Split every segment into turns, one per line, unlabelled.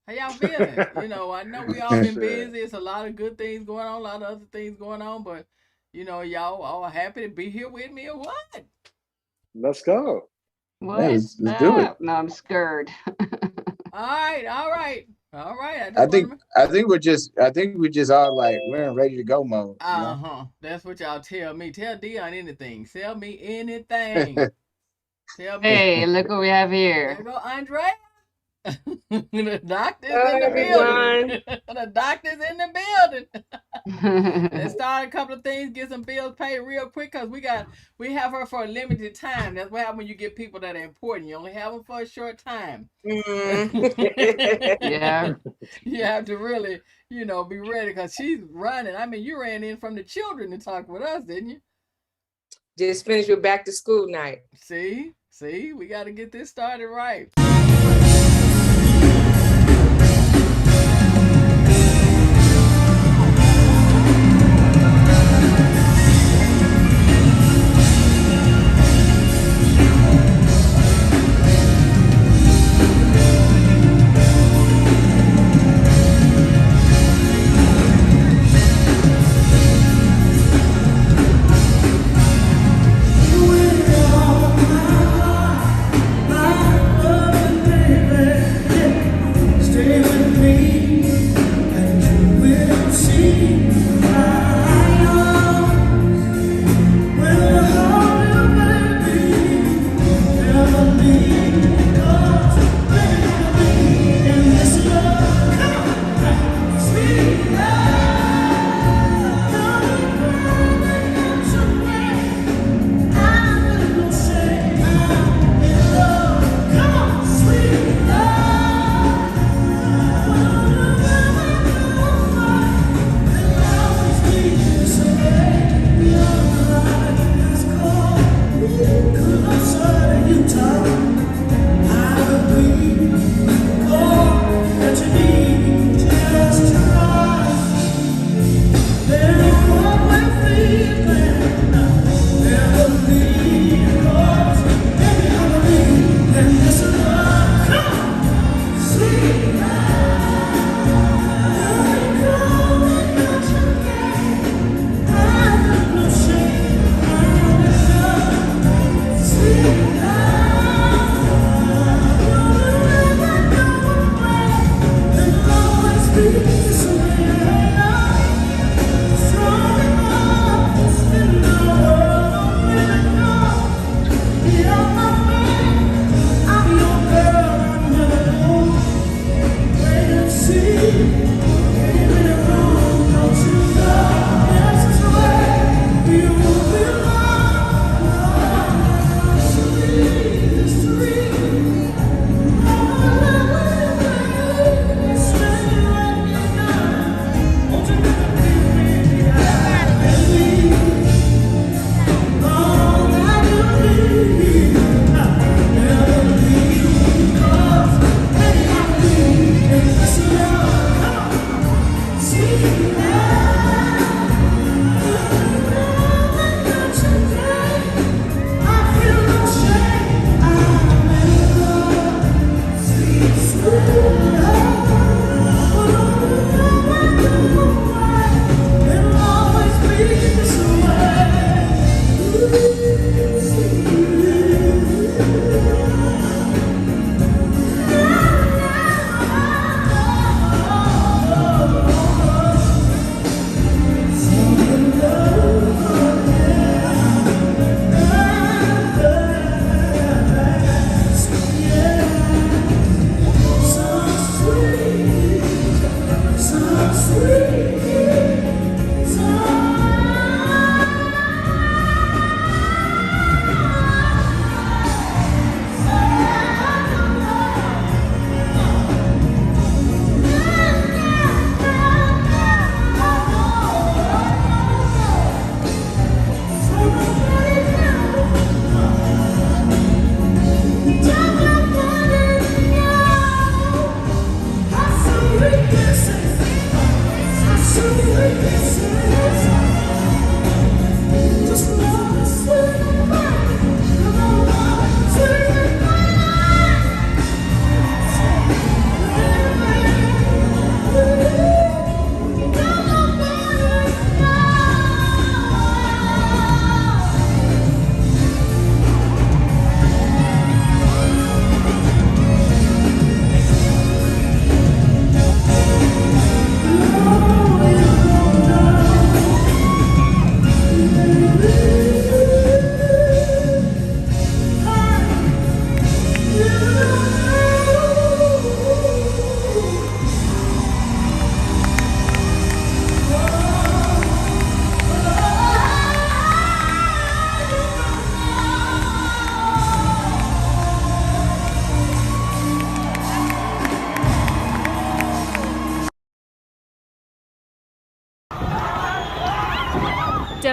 How y'all feeling? I know we all been
Sure.
busy. It's a lot of good things going on, a lot of other things going on, but y'all all happy to be here with me or what?
Let's go.
Yeah,
What's
let's do it.
up? No, I'm scared.
All right, all right, all right. I
I
just want
think
to.
I think we just all like we're in ready to go mode, you
Uh
know.
huh. That's what y'all tell me. Tell Dionne anything. Tell me anything. Tell me.
Hey, look what we have
There
here.
go Andrea. The doctor's
Hello,
in the building.
everyone.
The doctor's in the building. Let's start a couple of things, get some bills paid real quick, cause we have her for a limited time. That's what happens when you get people that are important. You only have them for a short time.
Yeah.
You have to really, be ready, cause she's running. I mean, you ran in from the children to talk with us, didn't you?
Just finished with back to school night.
See, we got to get this started right.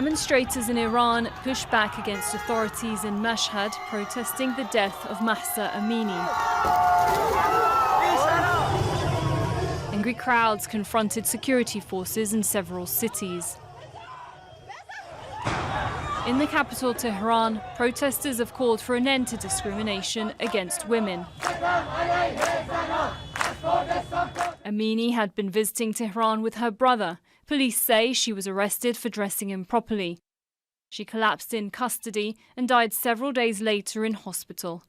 Demonstrators in Iran push back against authorities in Mashhad protesting the death of Mahsa Amini. Angry crowds confronted security forces in several cities. In the capital, Tehran, protesters have called for an end to discrimination against women. Amini had been visiting Tehran with her brother. Police say she was arrested for dressing improperly. She collapsed in custody and died several days later in hospital.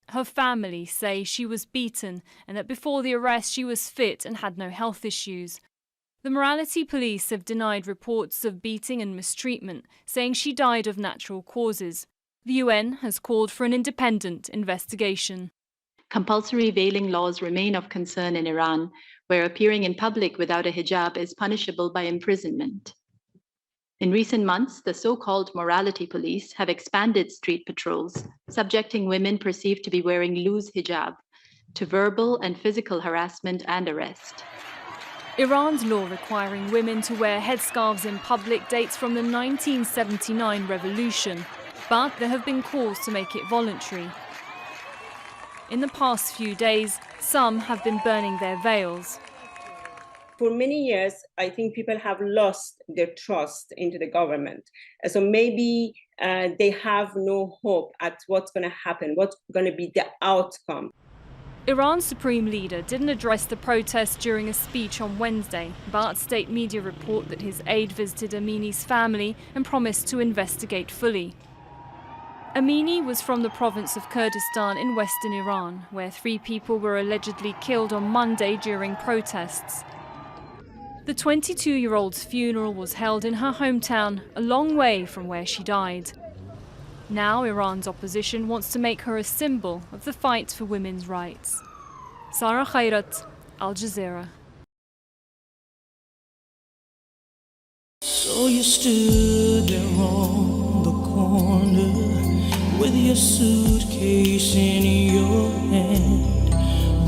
Her family say she was beaten and that before the arrest she was fit and had no health issues. The morality police have denied reports of beating and mistreatment, saying she died of natural causes. The UN has called for an independent investigation.
Compulsory veiling laws remain of concern in Iran, where appearing in public without a hijab is punishable by imprisonment. In recent months, the so-called morality police have expanded street patrols, subjecting women perceived to be wearing loose hijab to verbal and physical harassment and arrest.
Iran's law requiring women to wear headscarves in public dates from the 1979 revolution, but there have been calls to make it voluntary. In the past few days, some have been burning their veils.
For many years, I think people have lost their trust into the government. So maybe they have no hope at what's going to happen, what's going to be the outcome.
Iran's supreme leader didn't address the protests during a speech on Wednesday, but state media report that his aide visited Amini's family and promised to investigate fully. Amini was from the province of Kurdistan in western Iran, where 3 people were allegedly killed on Monday during protests. The 22-year-old's funeral was held in her hometown, a long way from where she died. Now Iran's opposition wants to make her a symbol of the fight for women's rights. Sarah Khairat, Al Jazeera.
So you stood there on the corner with your suitcase in your hand,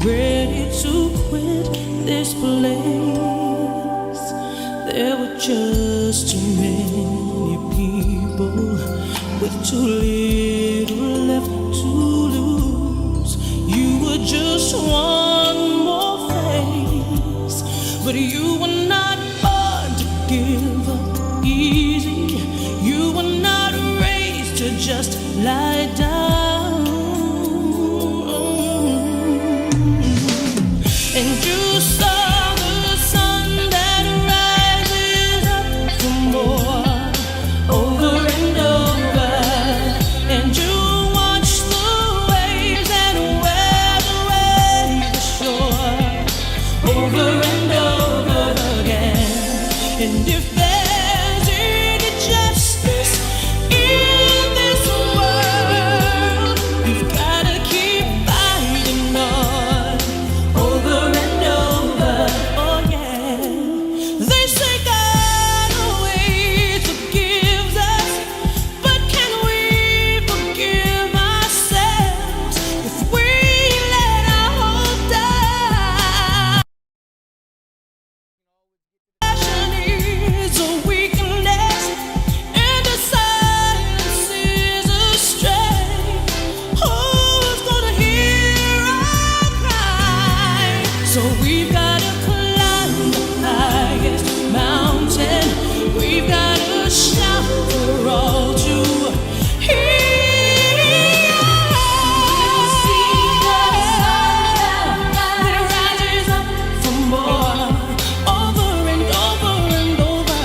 ready to quit this place. There were just too many people with too little left to lose. You were just one more face, but you were not born to give up easy. You were not raised to just lie down. And you saw the sun that rises up for more, over and over. And you watch the waves that wear away the shore, over and over again. And if there's any justice in this world, you've gotta keep fighting on, over and over. Oh yeah. They say God always forgives us, but can we forgive ourselves if we let our hope die? Passion is a weakness, and the silence is a strength. Who's gonna hear our cry? So we've gotta climb the highest mountain. We've gotta shout for all to hear. That rises up for more, over and over and over.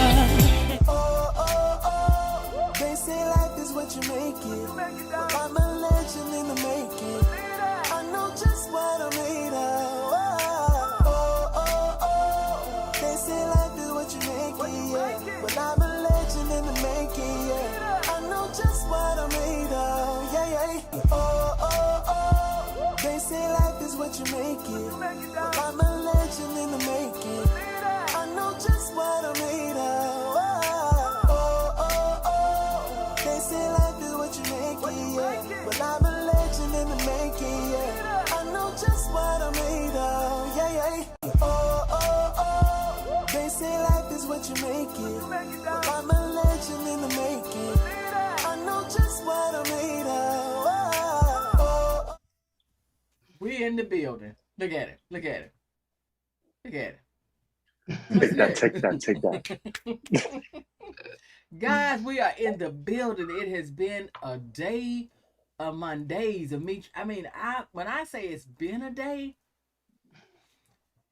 Oh, oh, oh, they say life is what you make it. Well, I'm a legend in the making. I know just what I'm made of. Oh, oh, oh, they say life is what you make it, yeah. Well, I'm a legend in the making, yeah. I know just what I'm made of, yeah, yeah. Oh, oh, oh, they say life is what you make it. Well, I'm a legend in the making. I know just what I'm made of. Oh, oh, oh, they say life is what you make it, yeah. Well, I'm a legend in the making, yeah. I know just what I'm made of, yeah, yeah. Oh, oh, oh, they say life is what you make it. Well, I'm a legend in the
We in the building. Look at it. Look at it. Look at it.
Take that, take that, take that.
Guys, we are in the building. It has been a day of Mondays of me. I mean, when I say it's been a day,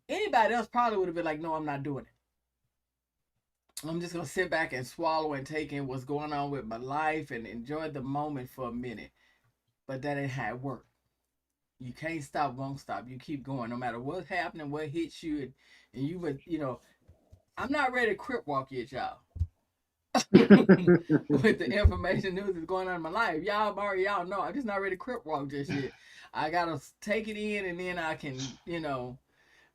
anybody else probably would have been like, no, I'm not doing it. I'm just going to sit back and swallow and take in what's going on with my life and enjoy the moment for a minute. But that ain't how it works. You can't stop, won't stop. You keep going no matter what's happening, what hits you. And you would, I'm not ready to crip walk yet, y'all. With the information news that's going on in my life. Y'all know I'm just not ready to crip walk just yet. I got to take it in and then I can,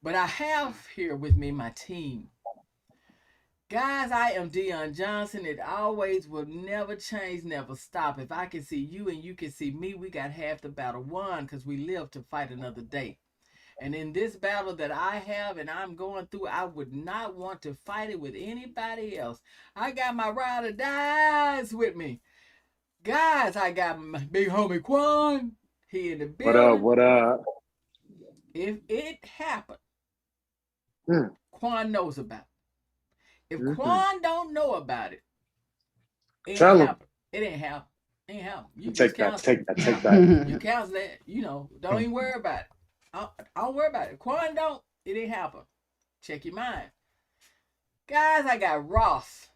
But I have here with me my team. Guys, I am Dionne Johnson. It always will never change, never stop. If I can see you and you can see me, we got half the battle won because we live to fight another day. And in this battle that I have and I'm going through, I would not want to fight it with anybody else. I got my ride or dies with me. Guys, I got my big homie Quan. He in the building.
What up?
If it happened, Quan knows about it. If Quan don't know about it, it
Tell
ain't
him.
happen. It ain't happen. It ain't happen. You
Take
just
that,
counsel.
take that, take that.
You counsel that. Don't even worry about it. I don't worry about it. Quan don't. It ain't happen. Check your mind. Guys, I got Ross.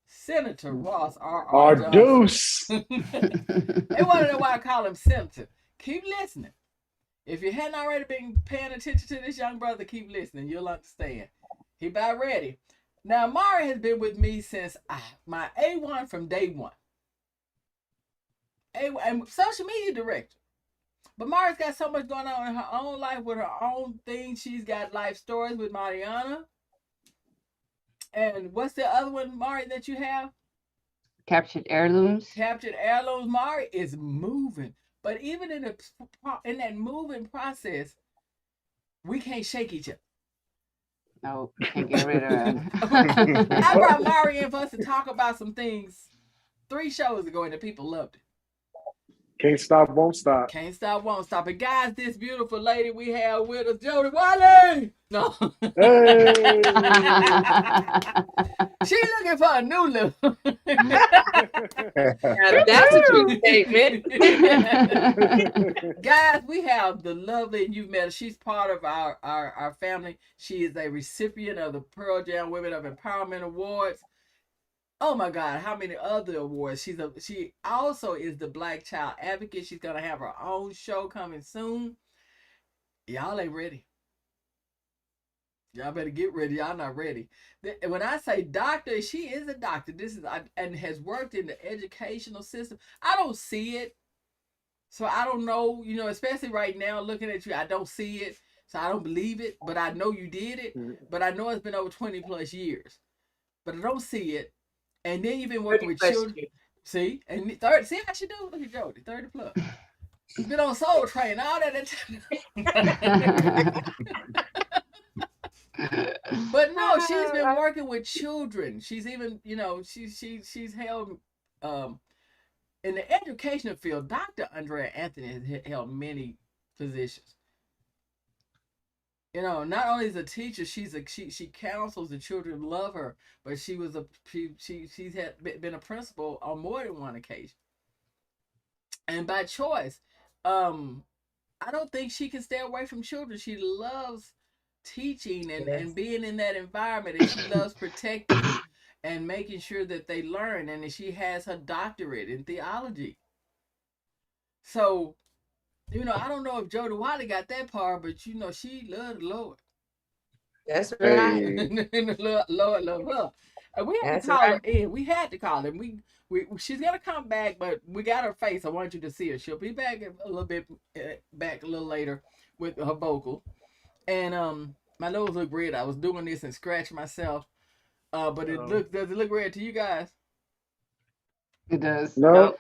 Senator Ross R. Johnson.
Deuce.
They want to know why I call him Senator. Keep listening. If you hadn't already been paying attention to this young brother, keep listening. You'll understand. He about ready. Now, Mari has been with me since my A1 from day one. And social media director. But Mari's got so much going on in her own life with her own thing. She's got life stories with Marianne. And what's the other one, Mari, that you have?
Captured Heirlooms.
Captured Heirlooms. Mari is moving. But even in that moving process, we can't shake each other.
No, can't get rid of her.
I brought Mari in for us to talk about some things 3 shows ago and the people loved it.
Can't stop, won't stop.
Can't stop, won't stop. And guys, this beautiful lady we have with us, Jody Wiley. No.
Hey.
She's looking for a new look.
That's a true statement.
Guys, we have the lovely, and you've met her. She's part of our family. She is a recipient of the Pearl Jam Women of Empowerment Awards. Oh my God, how many other awards? She also is the Black Child Advocate. She's gonna have her own show coming soon. Y'all ain't ready. Y'all better get ready. Y'all not ready. When I say doctor, she is a doctor. And has worked in the educational system. I don't see it. So I don't know, especially right now looking at you, I don't see it. So I don't believe it, but I know you did it. But I know it's been over 20 plus years. But I don't see it. And then you've been working with children. See? And 30, see how she do? Look at Jody, 30 plus. She's been on Soul Train, all that. But no, she's been working with children. She's even, she's held in the educational field. Dr. Andrea Anthony has held many positions. Not only is a teacher, she counsels the children, love her, but she's been a principal on more than one occasion. And by choice, I don't think she can stay away from children. She loves teaching and being in that environment, and she loves protecting and making sure that they learn. And she has her doctorate in theology. So, I don't know if Jody Wiley got that part, but she loved the Lord.
That's right.
And the Lord loved her. And we had to call her in. We had to call her. She's gonna come back, but we got her face. I want you to see her. She'll be back a little bit back a little later with her vocal. And my nose looked red. I was doing this and scratching myself. But does it look red to you guys?
It does.
No.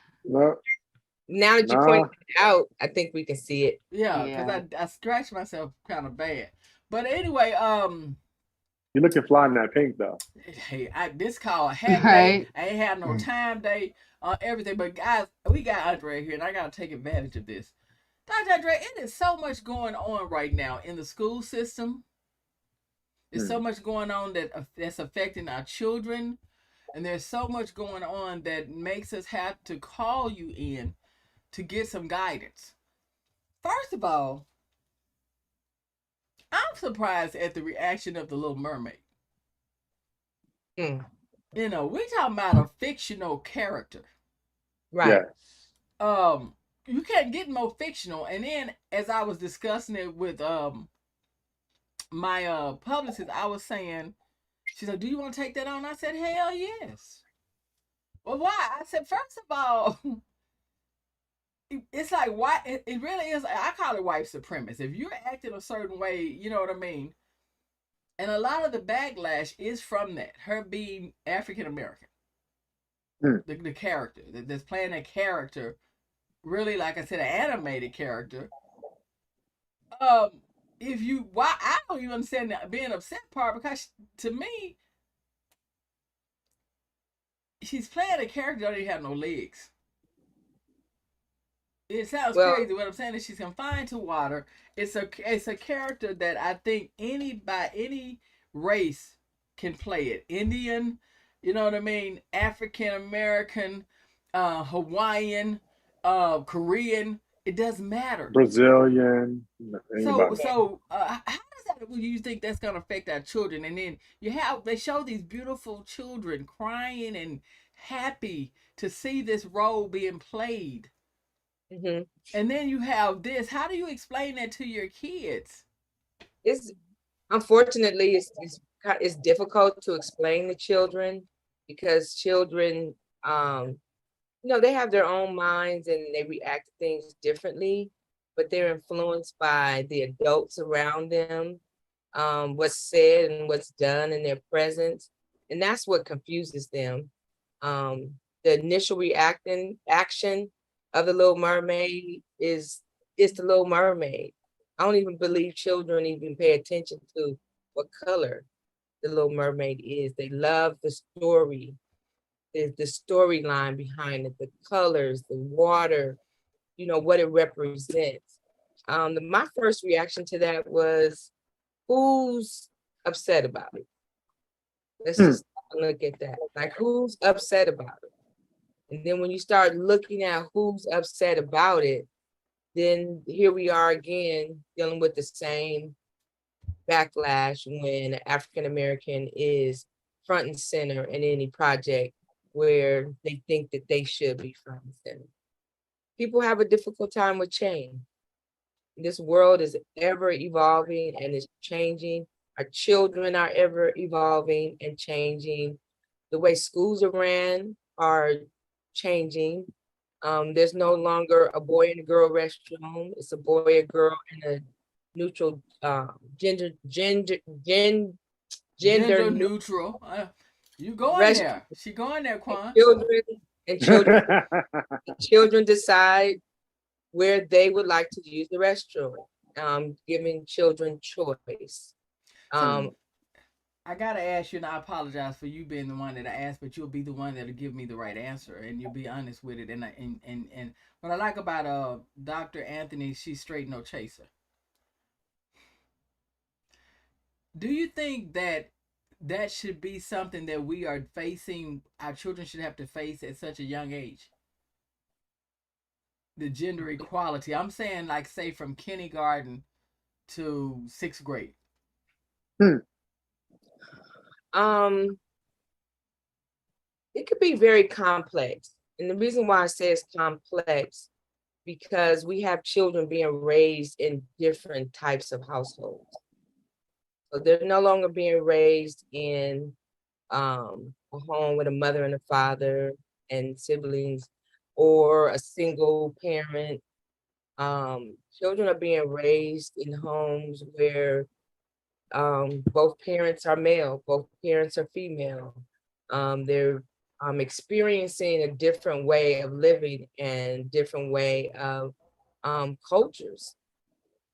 Now that you point it out, I think we can see it.
Yeah, because I scratched myself kind of bad. But anyway,
you're looking fly in that pink though.
Hey, this call half day. I ain't had no time day, everything. But guys, we got Andrea here, and I gotta take advantage of this Dr. Andrea, it is so much going on right now in the school system. There's so much going on that's affecting our children. And there's so much going on that makes us have to call you in to get some guidance. First of all, I'm surprised at the reaction of the Little Mermaid.
Mm.
You know, we're talking about a fictional character.
Right.
Yeah.
You can't get more fictional. And then as I was discussing it with my publicist, I was saying, she's like, do you want to take that on? I said, hell yes. Well, why? I said, first of all, it's like, why? It really is. I call it white supremacy. If you're acting a certain way, you know what I mean? And a lot of the backlash is from that, her being African American. The character that's playing that character, really, like I said, an animated character. If you, why, I don't even understand the being upset part, because to me, she's playing a character that don't even have no legs. It sounds crazy. What I'm saying is she's confined to water. It's a character that I think any race can play it. Indian, you know what I mean? African American, Hawaiian, Korean. It doesn't matter.
Brazilian.
So how does that? You think that's gonna affect our children? And then they show these beautiful children crying and happy to see this role being played.
Mm-hmm.
And then you have this. How do you explain that to your kids?
It's unfortunately it's difficult to explain to children, because children, they have their own minds and they react to things differently, but they're influenced by the adults around them, what's said and what's done in their presence, and that's what confuses them. The initial action of the Little Mermaid is the Little Mermaid. I don't even believe children even pay attention to what color the Little Mermaid is. They love the story, the storyline behind it, the colors, the water, what it represents. My first reaction to that was, who's upset about it? Let's just look at that. Like, who's upset about it? And then when you start looking at who's upset about it, then here we are again dealing with the same backlash when African American is front and center in any project where they think that they should be front and center. People have a difficult time with change. This world is ever evolving and is changing. Our children are ever evolving and changing. The way schools are ran are changing. There's no longer a boy and a girl restroom. It's a boy, a girl, and a neutral gender
neutral. You going there? She going there, Quan?
Children decide where they would like to use the restroom. Giving children choice.
I gotta ask you, and I apologize for you being the one that I asked, but you'll be the one that'll give me the right answer, and you'll be honest with it. And what I like about Dr. Anthony, she's straight no chaser. Do you think that should be something that we are facing? Our children should have to face at such a young age. The gender equality. I'm saying, like, say from kindergarten to 6th grade.
It could be very complex. And the reason why I say it's complex, because we have children being raised in different types of households. So they're no longer being raised in a home with a mother and a father and siblings, or a single parent. Children are being raised in homes where both parents are male, both parents are female. They're experiencing a different way of living and different way of cultures.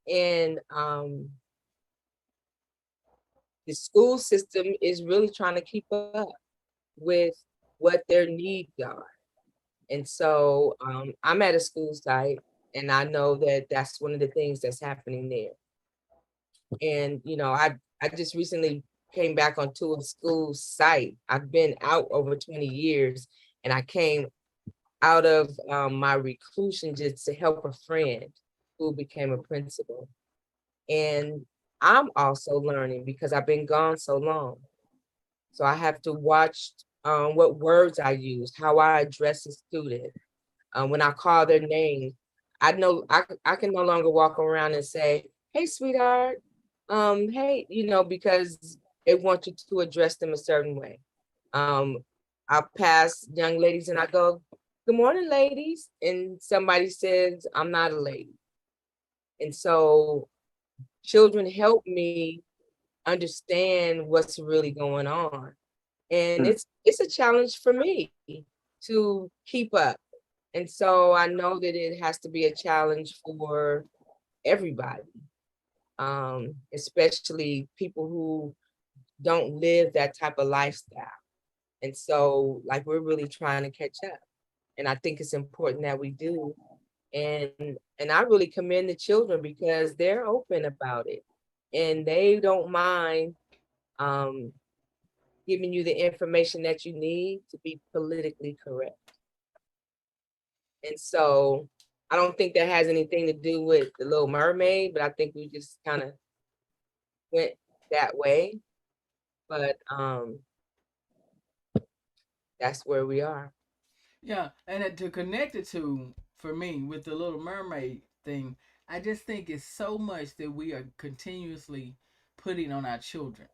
And the school system is really trying to keep up with what their needs are. And so I'm at a school site, And I know that that's one of the things that's happening there. And, you know, I just recently came back onto a school site. I've been out over 20 years, and I came out of my reclusion just to help a friend who became a principal. And I'm also learning because I've been gone so long. So I have to watch what words I use, how I address a student. When I call their name, I know I can no longer walk around and say, "Hey, sweetheart," hey, you know, because they want you to address them a certain way. I pass young ladies and I go, "Good morning, ladies," and somebody says, "I'm not a lady." And so children help me understand what's really going on. And it's a challenge for me to keep up. And so I know that it has to be a challenge for everybody, especially people who don't live that type of lifestyle. And so, like, we're really trying to catch up. And I think it's important that we do. And I really commend the children because they're open about it. And they don't mind giving you the information that you need to be politically correct. And so I don't think that has anything to do with the Little Mermaid, but I think we just kind of went that way. But that's where we are.
Yeah, and to connect it to, for me, with the Little Mermaid thing, I just think it's so much that we are continuously putting on our children.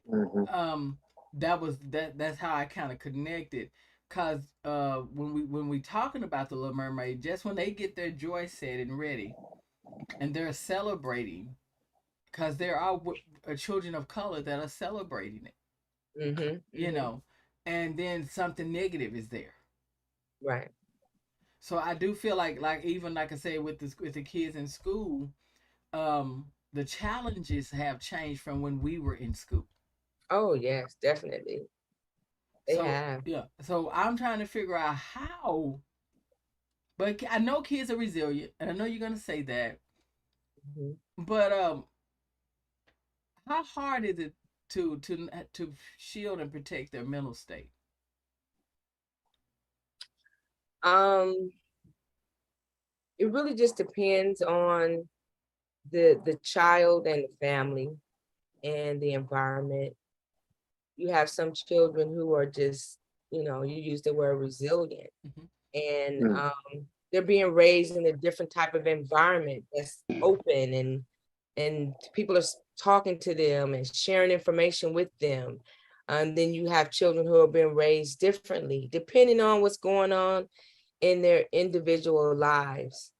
Mhm.
That's how I kind of connected, cause when we talking about the Little Mermaid, just when they get their joy set and ready, and they're celebrating, cause there are children of color that are celebrating it, you know, and then something negative is there.
Right.
So I do feel like even like I said with the kids in school, the challenges have changed from when we were in school.
Oh, yes, definitely. They
So
have.
yeah, so I'm trying to figure out how. But I know kids are resilient, and I know you're gonna say that.
Mhm.
But how hard is it to shield and protect their mental state?
Um, it really just depends on the child and the family and the environment. You have some children who are just, you know, you use the word resilient,
Mm-hmm.
and
Mm.
they're being raised in a different type of environment that's open, and people are talking to them and sharing information with them. And then you have children who are being raised differently, depending on what's going on in their individual lives.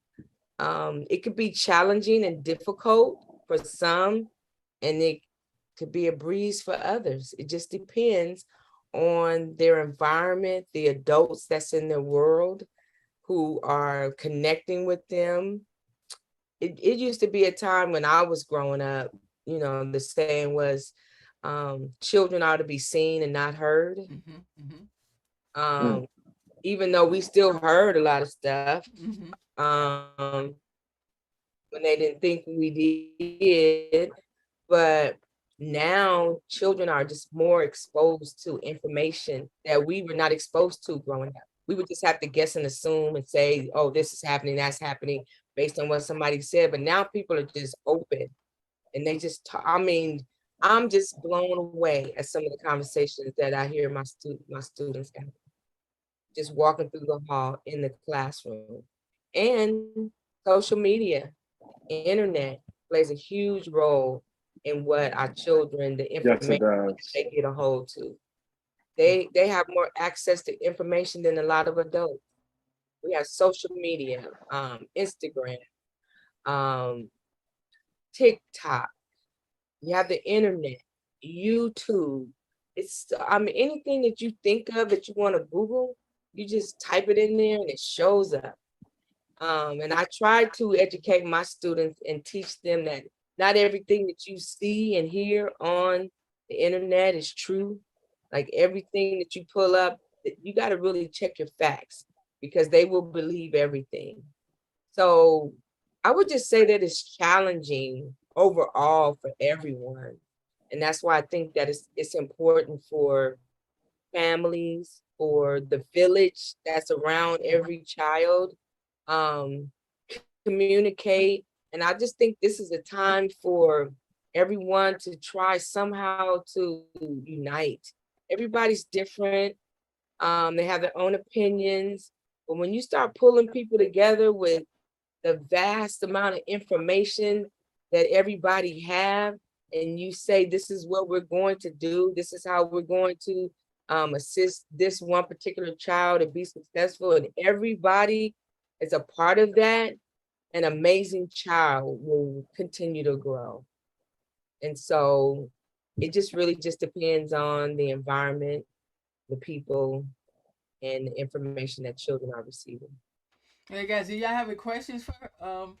It could be challenging and difficult for some, and it could be a breeze for others. It just depends on their environment, the adults that's in their world who are connecting with them. It used to be a time when I was growing up, you know, the saying was, children are to be seen and not heard.
Mm-hmm. Mm-hmm.
Um, Even though we still heard a lot of stuff,
Mm-hmm.
when they didn't think we did, but now children are just more exposed to information that we were not exposed to growing up. We would just have to guess and assume and say, "Oh, this is happening, that's happening," based on what somebody said. But now people are just open, and they just I mean, I'm just blown away at some of the conversations that I hear my students have, just walking through the hall in the classroom. And social media, internet plays a huge role in what our children, the
Yes, it
information
does.
they get a hold to. They have more access to information than a lot of adults. We have social media, Instagram, um, TikTok. You have the internet, YouTube. I mean, anything that you think of that you want to Google, you just type it in there and it shows up. And I try to educate my students and teach them that not everything that you see and hear on the internet is true. Like everything that you pull up, you got to really check your facts because they will believe everything. So I would just say that it's challenging overall for everyone. And that's why I think that it's important for families, for the village that's around every child, communicate. And I just think this is a time for everyone to try somehow to unite. Everybody's different. They have their own opinions. But when you start pulling people together with the vast amount of information that everybody have, and you say, this is what we're going to do, this is how we're going to assist this one particular child to be successful, and everybody is a part of that, an amazing child will continue to grow. And so it just really just depends on the environment, the people, and the information that children are receiving.
Hey guys, do y'all have any questions for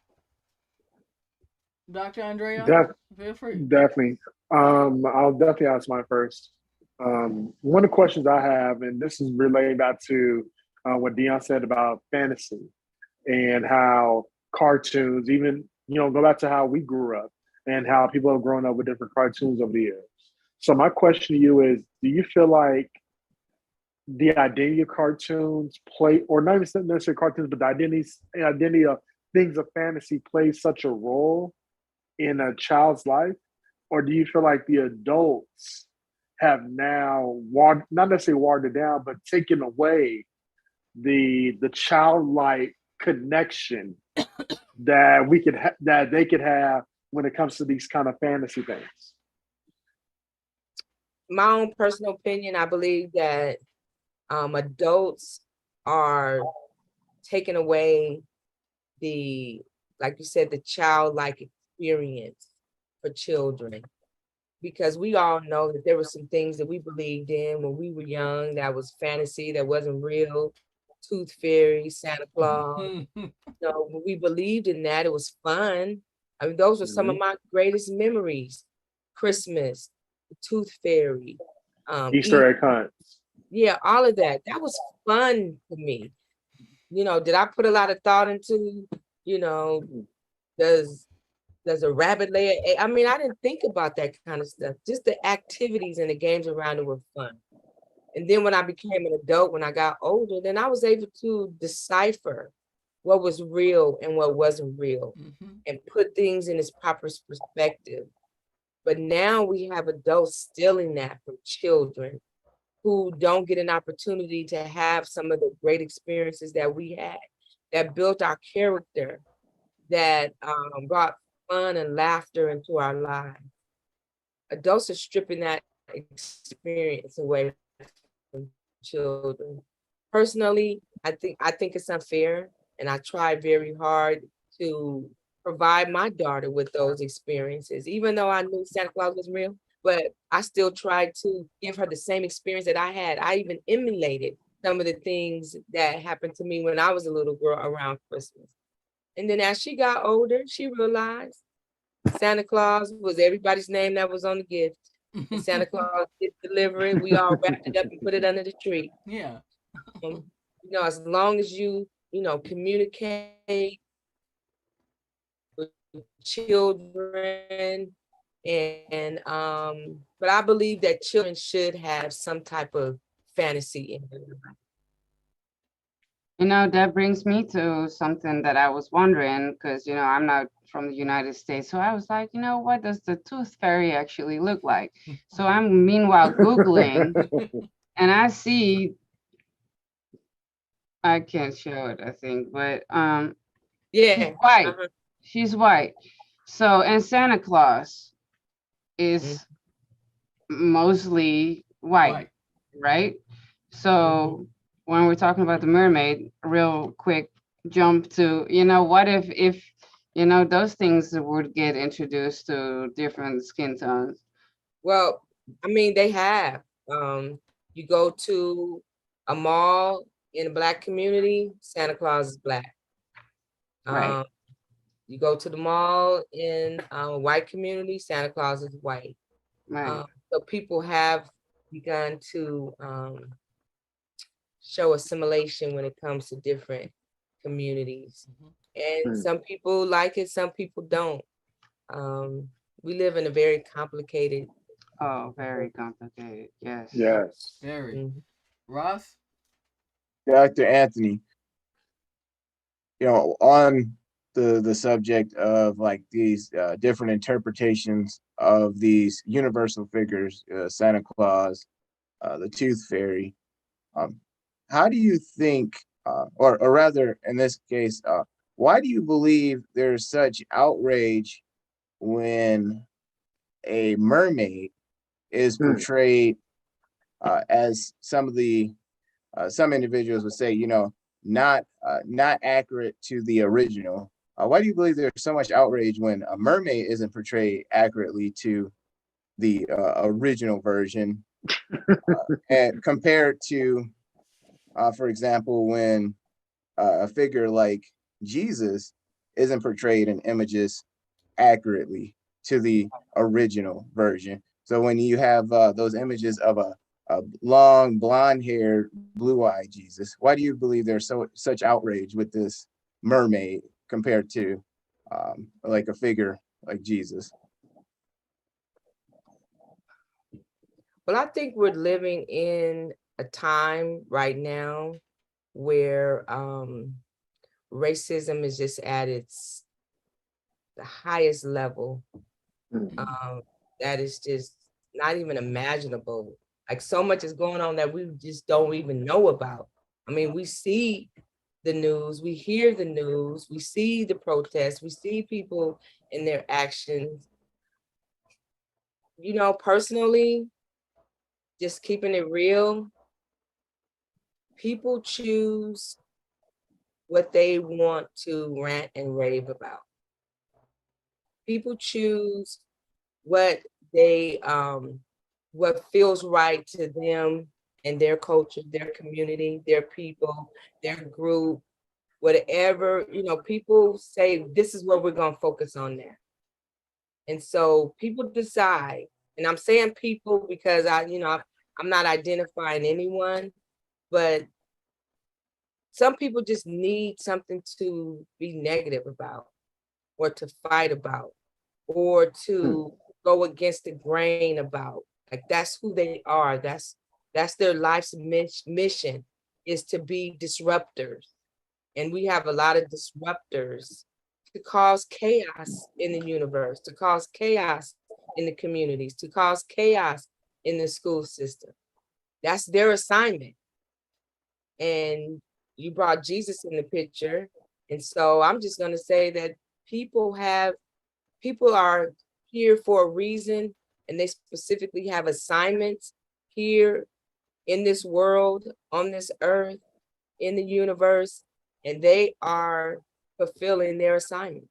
Dr. Andrea?
Def-
Feel free.
Definitely. I'll definitely ask mine first. One of the questions I have, and this is relating back to what Dionne said about fantasy and how cartoons, even, go back to how we grew up and how people have grown up with different cartoons over the years. So my question to you is, do you feel like the identity of cartoons play, or not even necessarily cartoons, but the identity of things of fantasy plays such a role in a child's life? Or do you feel like the adults have now not necessarily watered it down, but taken away the childlike connection that that they could have when it comes to these kind of fantasy things?
My own personal opinion, I believe that adults are taking away like you said, the childlike experience for children. Because we all know that there were some things that we believed in when we were young that was fantasy, that wasn't real. Tooth Fairy, Santa Claus. When we believed in that, it was fun. I mean, those were some of my greatest memories. Christmas, the Tooth Fairy.
Easter egg hunt.
Yeah, all of that. That was fun for me. Did I put a lot of thought into, does a rabbit lay an egg? I mean, I didn't think about that kind of stuff. Just the activities and the games around it were fun. And then when I became an adult, when I got older, then I was able to decipher what was real and what wasn't real, and put things in its proper perspective. But now we have adults stealing that from children who don't get an opportunity to have some of the great experiences that we had, that built our character, that brought fun and laughter into our lives. Adults are stripping that experience away from children. Personally, I think it's unfair, and I try very hard to provide my daughter with those experiences, even though I knew Santa Claus was real. But I still tried to give her the same experience that I had. I even emulated some of the things that happened to me when I was a little girl around Christmas. And then as she got older, she realized Santa Claus was everybody's name that was on the gift. And Santa Claus did deliver it. We all wrapped it up and put it under the tree.
Yeah.
As long as you, communicate with children, and but I believe that children should have some type of fantasy in their life.
That brings me to something that I was wondering, because, I'm not from the United States. So I was like, what does the tooth fairy actually look like? So I'm meanwhile Googling and I see, I can't show it, I think, but
yeah,
she's white. She's white. So, and Santa Claus is mostly white, right? So when we're talking about the mermaid, real quick jump to, what if those things would get introduced to different skin tones?
Well, I mean, they have. You go to a mall in a Black community, Santa Claus is Black.
Right.
You go to the mall in a white community, Santa Claus is white.
Right.
So people have begun to show assimilation when it comes to different communities. And some people like it, some people don't. We live in a very complicated.
Oh, very complicated. Yes.
Yes.
Very.
Mhm.
Ross?
Dr. Anthony, on the subject of like these different interpretations of these universal figures, Santa Claus, the Tooth Fairy, how do you think, or rather, in this case, why do you believe there's such outrage when a mermaid is portrayed as some individuals would say, not accurate to the original? Why do you believe there's so much outrage when a mermaid isn't portrayed accurately to the original version, and compared to, for example, when a figure like Jesus isn't portrayed in images accurately to the original version? So when you have those images of a long blonde-haired, blue-eyed Jesus, why do you believe there's such outrage with this mermaid compared to like a figure like Jesus?
Well, I think we're living in a time right now where racism is just at the highest level. That is just not even imaginable. Like, so much is going on that we just don't even know about. I mean, we see the news, we hear the news, we see the protests, we see people in their actions. Personally, just keeping it real, people choose what they want to rant and rave about. People choose what what feels right to them and their culture, their community, their people, their group, whatever. People say, this is what we're going to focus on now. And so people decide, and I'm saying people because I'm not identifying anyone, but some people just need something to be negative about, or to fight about, or to go against the grain about. Like, that's who they are. That's their life's mission, is to be disruptors. And we have a lot of disruptors to cause chaos in the universe, to cause chaos in the communities, to cause chaos in the school system. That's their assignment. And you brought Jesus in the picture. And so I'm just going to say that people are here for a reason, and they specifically have assignments here in this world, on this earth, in the universe, and they are fulfilling their assignment.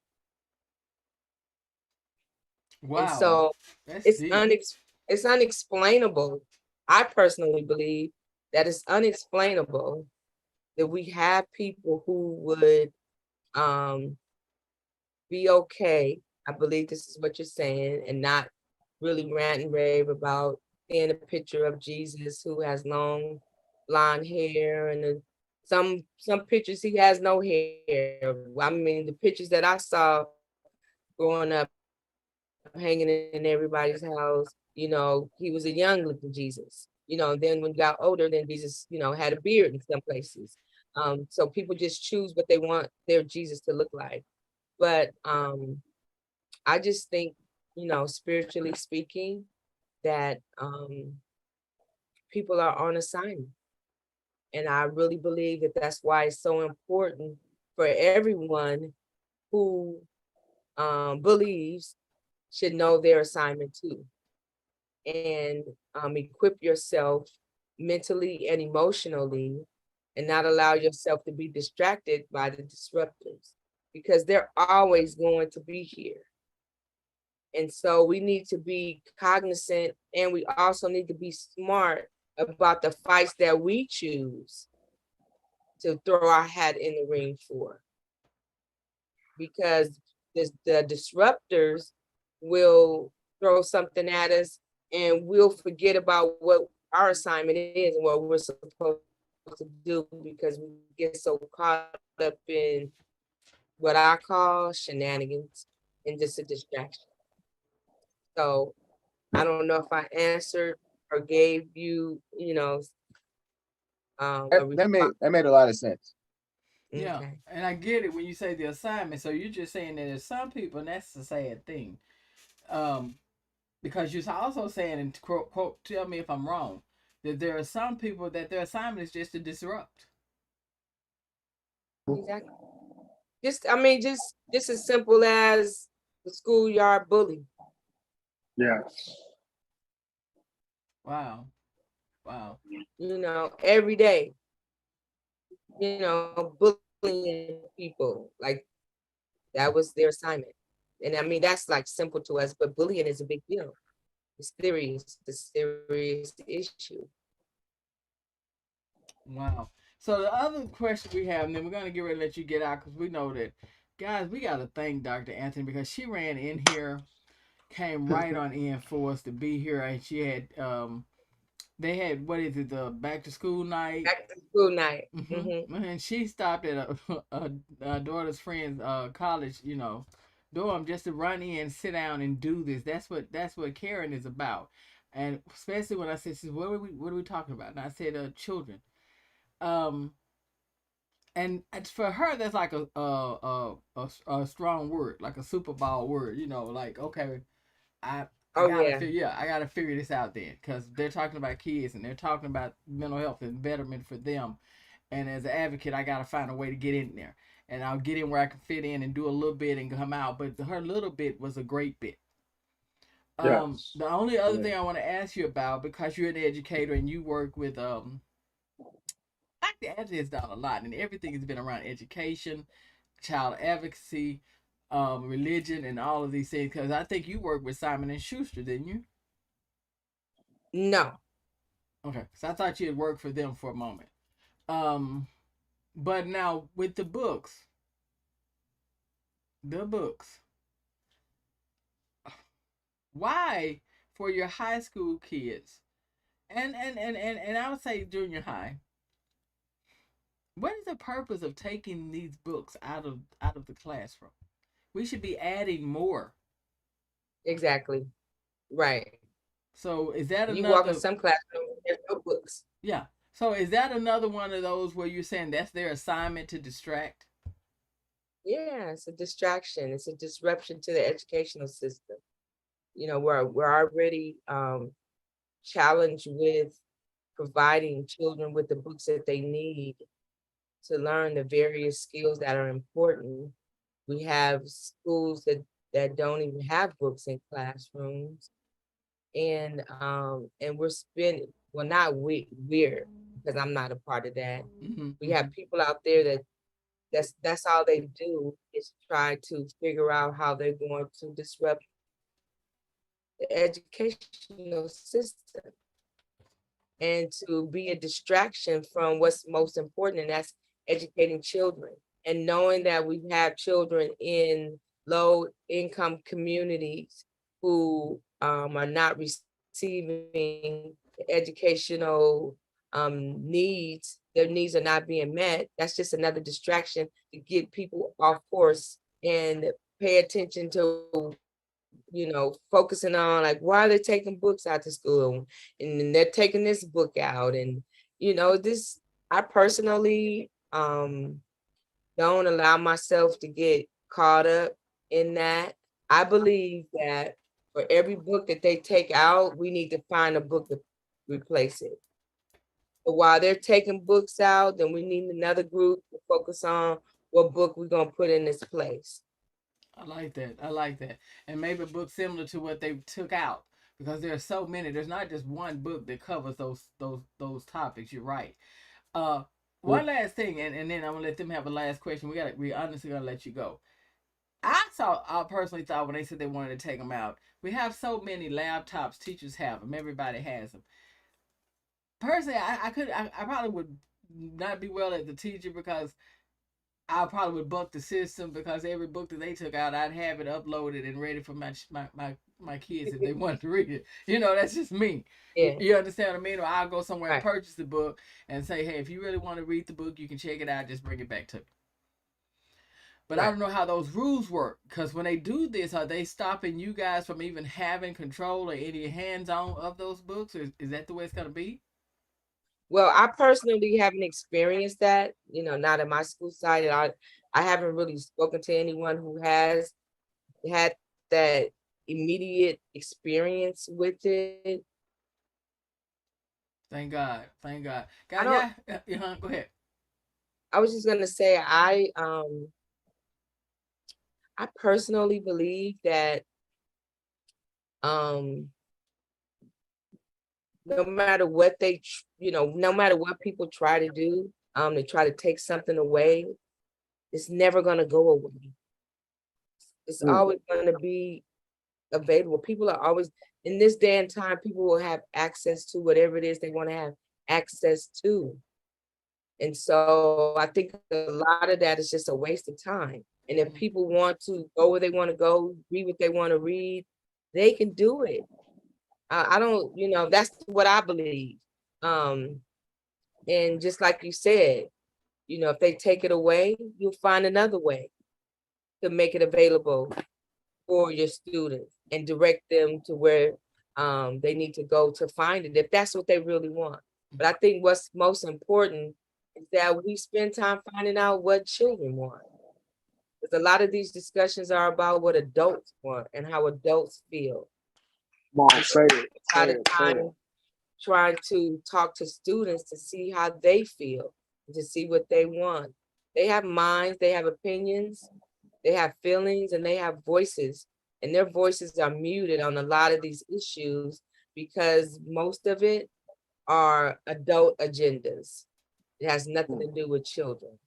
Wow.
And so it's unexplainable. I personally believe that it's unexplainable that we have people who would be okay. I believe this is what you're saying, and not really rant and rave about seeing a picture of Jesus who has long blonde hair, and some pictures he has no hair. I mean, the pictures that I saw growing up, hanging in everybody's house, he was a young looking Jesus. Then when he got older, then Jesus, had a beard in some places. So people just choose what they want their Jesus to look like. But I just think, spiritually speaking, that people are on assignment. And I really believe that that's why it's so important for everyone who believes should know their assignment too. And equip yourself mentally and emotionally, and not allow yourself to be distracted by the disruptors, because they're always going to be here. And so we need to be cognizant, and we also need to be smart about the fights that we choose to throw our hat in the ring for. Because the disruptors will throw something at us, and we'll forget about what our assignment is and what we're supposed to do, because we get so caught up in what I call shenanigans and just a distraction. So I don't know if I answered or gave you, a
That
response.
made a lot of sense.
Yeah,
Okay.
and I get it when you say the assignment. So you're just saying that there's some people, and that's the sad thing, um, because you're also saying, and quote, tell me if I'm wrong, that there are some people that their assignment is just to disrupt.
Exactly. Just as simple as the schoolyard bully.
Yes.
Wow, wow.
Every day, bullying people. Like that was their assignment. And I mean, that's like simple to us, but bullying is a big deal. It's a serious issue.
Wow. So the other question we have, and then we're gonna get ready to let you get out because we know that, guys, we gotta thank Dr. Anthony because she ran in here, came right on in for us to be here, and she had they had, what is it, the back to school night.
Back to school night.
And she stopped at a daughter's friend's college, dorm just to run in, sit down, and do this. That's what Karen is about, and especially when I said, "What are we talking about?" And I said, "Children." Um, and it's for her, that's like a strong word, like a Super Bowl word, like, okay, I
Oh
gotta
yeah.
figure, I gotta figure this out then, because they're talking about kids and they're talking about mental health and betterment for them. And as an advocate, I gotta find a way to get in there, and I'll get in where I can fit in and do a little bit and come out. But her little bit was a great bit.
Yes.
The only other
Yeah.
thing I want to ask you about, because you're an educator and you work with Dr. Anthony has done a lot, and everything has been around education, child advocacy, religion, and all of these things. Because I think you worked with Simon and Schuster, didn't you?
No.
Okay, so I thought you had worked for them for a moment. But now with the books, why for your high school kids, and I would say junior high, what is the purpose of taking these books out of the classroom? We should be adding more.
Exactly. Right.
So is that
You walk in
another?
some classrooms, there's no books.
Yeah. So is that another one of those where you're saying that's their assignment to distract?
Yeah, it's a distraction. It's a disruption to the educational system. We're already challenged with providing children with the books that they need to learn the various skills that are important. We have schools that don't even have books in classrooms. And we're spending, well, not we're, because I'm not a part of that. We have people out there that's all they do is try to figure out how they're going to disrupt the educational system and to be a distraction from what's most important, and that's educating children. And knowing that we have children in low income communities who are not receiving educational needs, their needs are not being met. That's just another distraction to get people off course and pay attention to, focusing on like, why are they taking books out to school, and then they're taking this book out, and this, I personally don't allow myself to get caught up in that. I believe that for every book that they take out, we need to find a book to replace it. But while they're taking books out, then we need another group to focus on what book we're gonna put in this place.
I like that. I like that. And maybe a book similar to what they took out, because there are so many. There's not just one book that covers those topics. You're right. One last thing, and then I'm gonna let them have a last question. We honestly gonna let you go. I personally thought when they said they wanted to take them out, we have so many laptops. Teachers have them. Everybody has them. Personally, I probably would not be well as a teacher because I probably would buck the system, because every book that they took out, I'd have it uploaded and ready for my kids if they wanted to read it. That's just me.
Yeah.
You understand what I mean? Or I'll go somewhere and
Right.
purchase the book and say, hey, if you really want to read the book, you can check it out. Just bring it back to me. But I don't know how those rules work, because when they do this, are they stopping you guys from even having control or any hands-on of those books? Or is that the way it's going to be?
Well, I personally haven't experienced that, not at my school site. And I haven't really spoken to anyone who has had that immediate experience with it.
Thank God. Thank God.
I
God,
don't,
yeah, go ahead.
I was just gonna say, I personally believe that no matter what no matter what people try to do, they try to take something away, it's never gonna go away. It's always gonna be available. People are always, in this day and time, people will have access to whatever it is they want to have access to. And so I think a lot of that is just a waste of time. And if people want to go where they want to go, read what they want to read, they can do it. I don't, that's what I believe. And just like you said, if they take it away, you'll find another way to make it available for your students and direct them to where they need to go to find it, if that's what they really want. But I think what's most important is that we spend time finding out what children want. Because a lot of these discussions are about what adults want and how adults feel.
Come on, say it. Say it, say it.
Trying to talk to students to see how they feel, to see what they want. They have minds, they have opinions, they have feelings, and they have voices. And their voices are muted on a lot of these issues because most of it are adult agendas. It has nothing to do with children.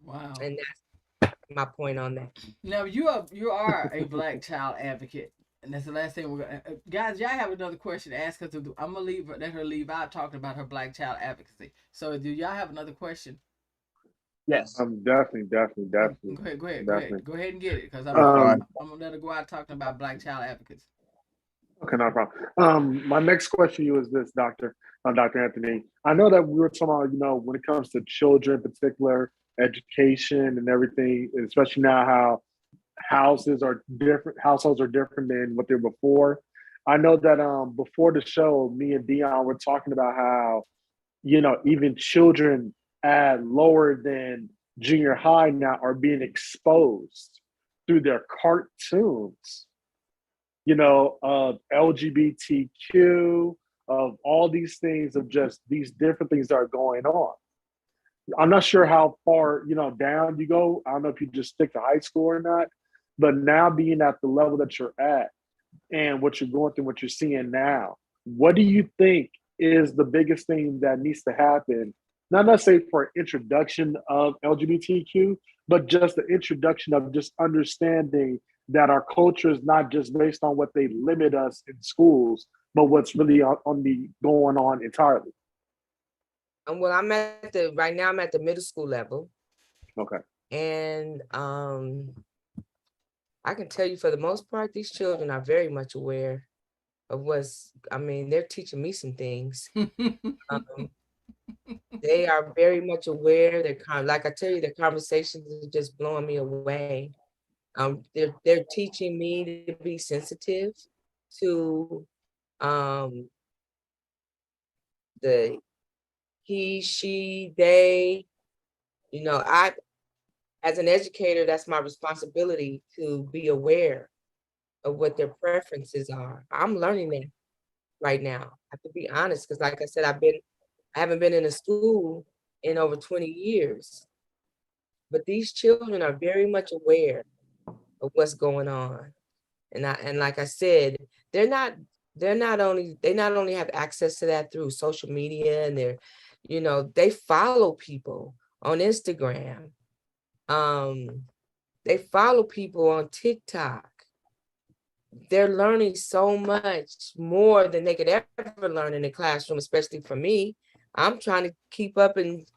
Wow.
And that's my point on that.
Now you are a Black child advocate, and that's the last thing we're gonna. Guys, y'all have another question to ask her to do. I'm gonna let her leave out talking about her Black child advocacy. So do y'all have another question?
Yes.
Definitely.
Go ahead and get it, because I'm gonna let her go out talking about Black child advocates.
Okay, no problem. My next question to you is this, Dr. Anthony. I know that we were talking about, when it comes to children in particular, education and everything, especially now how households are different than what they were before. I know that before the show, me and Dionne were talking about how, even children at lower than junior high now are being exposed through their cartoons, of LGBTQ, of all these things, of just these different things that are going on. I'm not sure how far, down you go. I don't know if you just stick to high school or not, but now being at the level that you're at and what you're going through, what you're seeing now, what do you think is the biggest thing that needs to happen? Not necessarily for introduction of LGBTQ, but just the introduction of just understanding that our culture is not just based on what they limit us in schools, but what's really going on entirely.
Well, right now I'm at the middle school level.
Okay.
And I can tell you for the most part, these children are very much aware of they're teaching me some things. They are very much aware. Like I tell you, the conversations are just blowing me away. They're teaching me to be sensitive to the he, she, they. As an educator, that's my responsibility to be aware of what their preferences are. I'm learning that right now. I have to be honest, because like I said, I haven't been in a school in over 20 years. But these children are very much aware of what's going on. And like I said, they not only have access to that through social media, and they follow people on Instagram. They follow people on TikTok. They're learning so much more than they could ever learn in the classroom, especially for me. I'm trying to keep up and,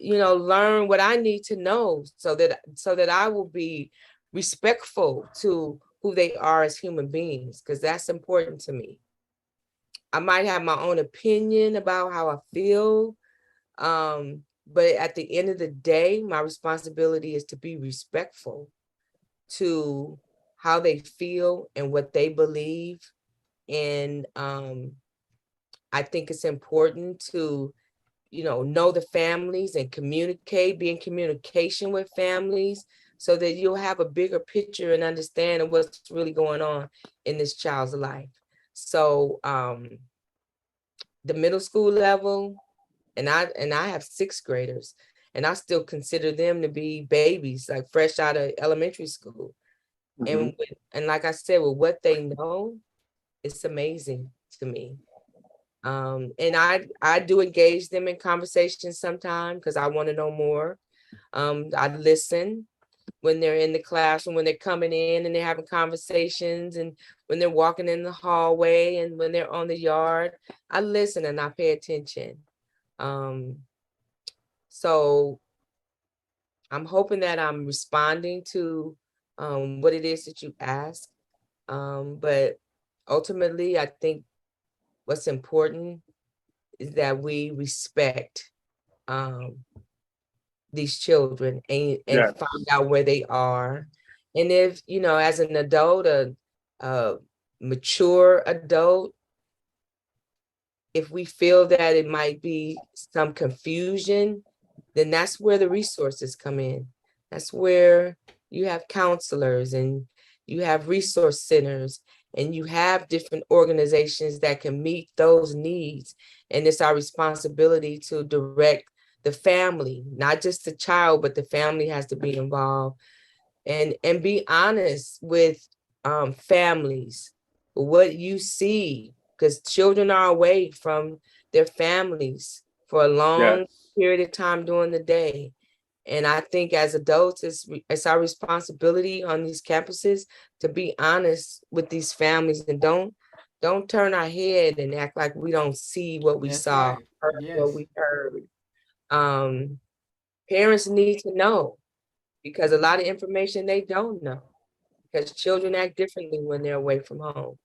learn what I need to know so that I will be respectful to who they are as human beings, because that's important to me. I might have my own opinion about how I feel, But at the end of the day, my responsibility is to be respectful to how they feel and what they believe. And I think it's important to, know the families and communicate, be in communication with families so that you'll have a bigger picture and understand of what's really going on in this child's life. So the middle school level, and I have sixth graders, and I still consider them to be babies, like fresh out of elementary school.
Mhm.
And like I said, with what they know, it's amazing to me. And I do engage them in conversations sometimes because I want to know more. I listen when they're in the classroom, when they're coming in and they're having conversations, and when they're walking in the hallway and when they're on the yard, I listen and I pay attention. So I'm hoping that I'm responding to what it is that you ask. But ultimately, I think what's important is that we respect these children and
Yes.
find out where they are. And if, as an adult, a mature adult, if we feel that it might be some confusion, then that's where the resources come in. That's where you have counselors and you have resource centers and you have different organizations that can meet those needs. And it's our responsibility to direct the family, not just the child, but the family has to be involved and be honest with families, what you see, because children are away from their families for a long
Yes.
period of time during the day. And I think as adults, it's our responsibility on these campuses to be honest with these families and don't turn our head and act like we don't see what we
That's
saw,
right.
heard
Yes.
what we heard. Parents need to know because a lot of information they don't know because children act differently when they're away from home.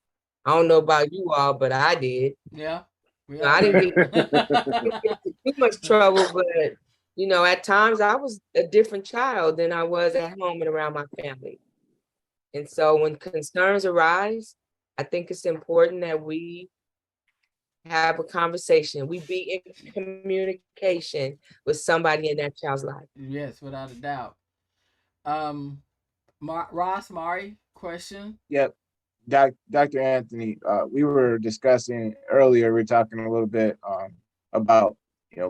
I don't know about you all, but I did.
Yeah. We
I
all
didn't
did.
get into too much trouble, but at times I was a different child than I was at home and around my family. And so when concerns arise, I think it's important that we have a conversation. We be in communication with somebody in that child's life.
Yes, without a doubt. Um, Ross, Mari, question.
Yep. Dr. Anthony, we were discussing earlier, we were talking a little bit about,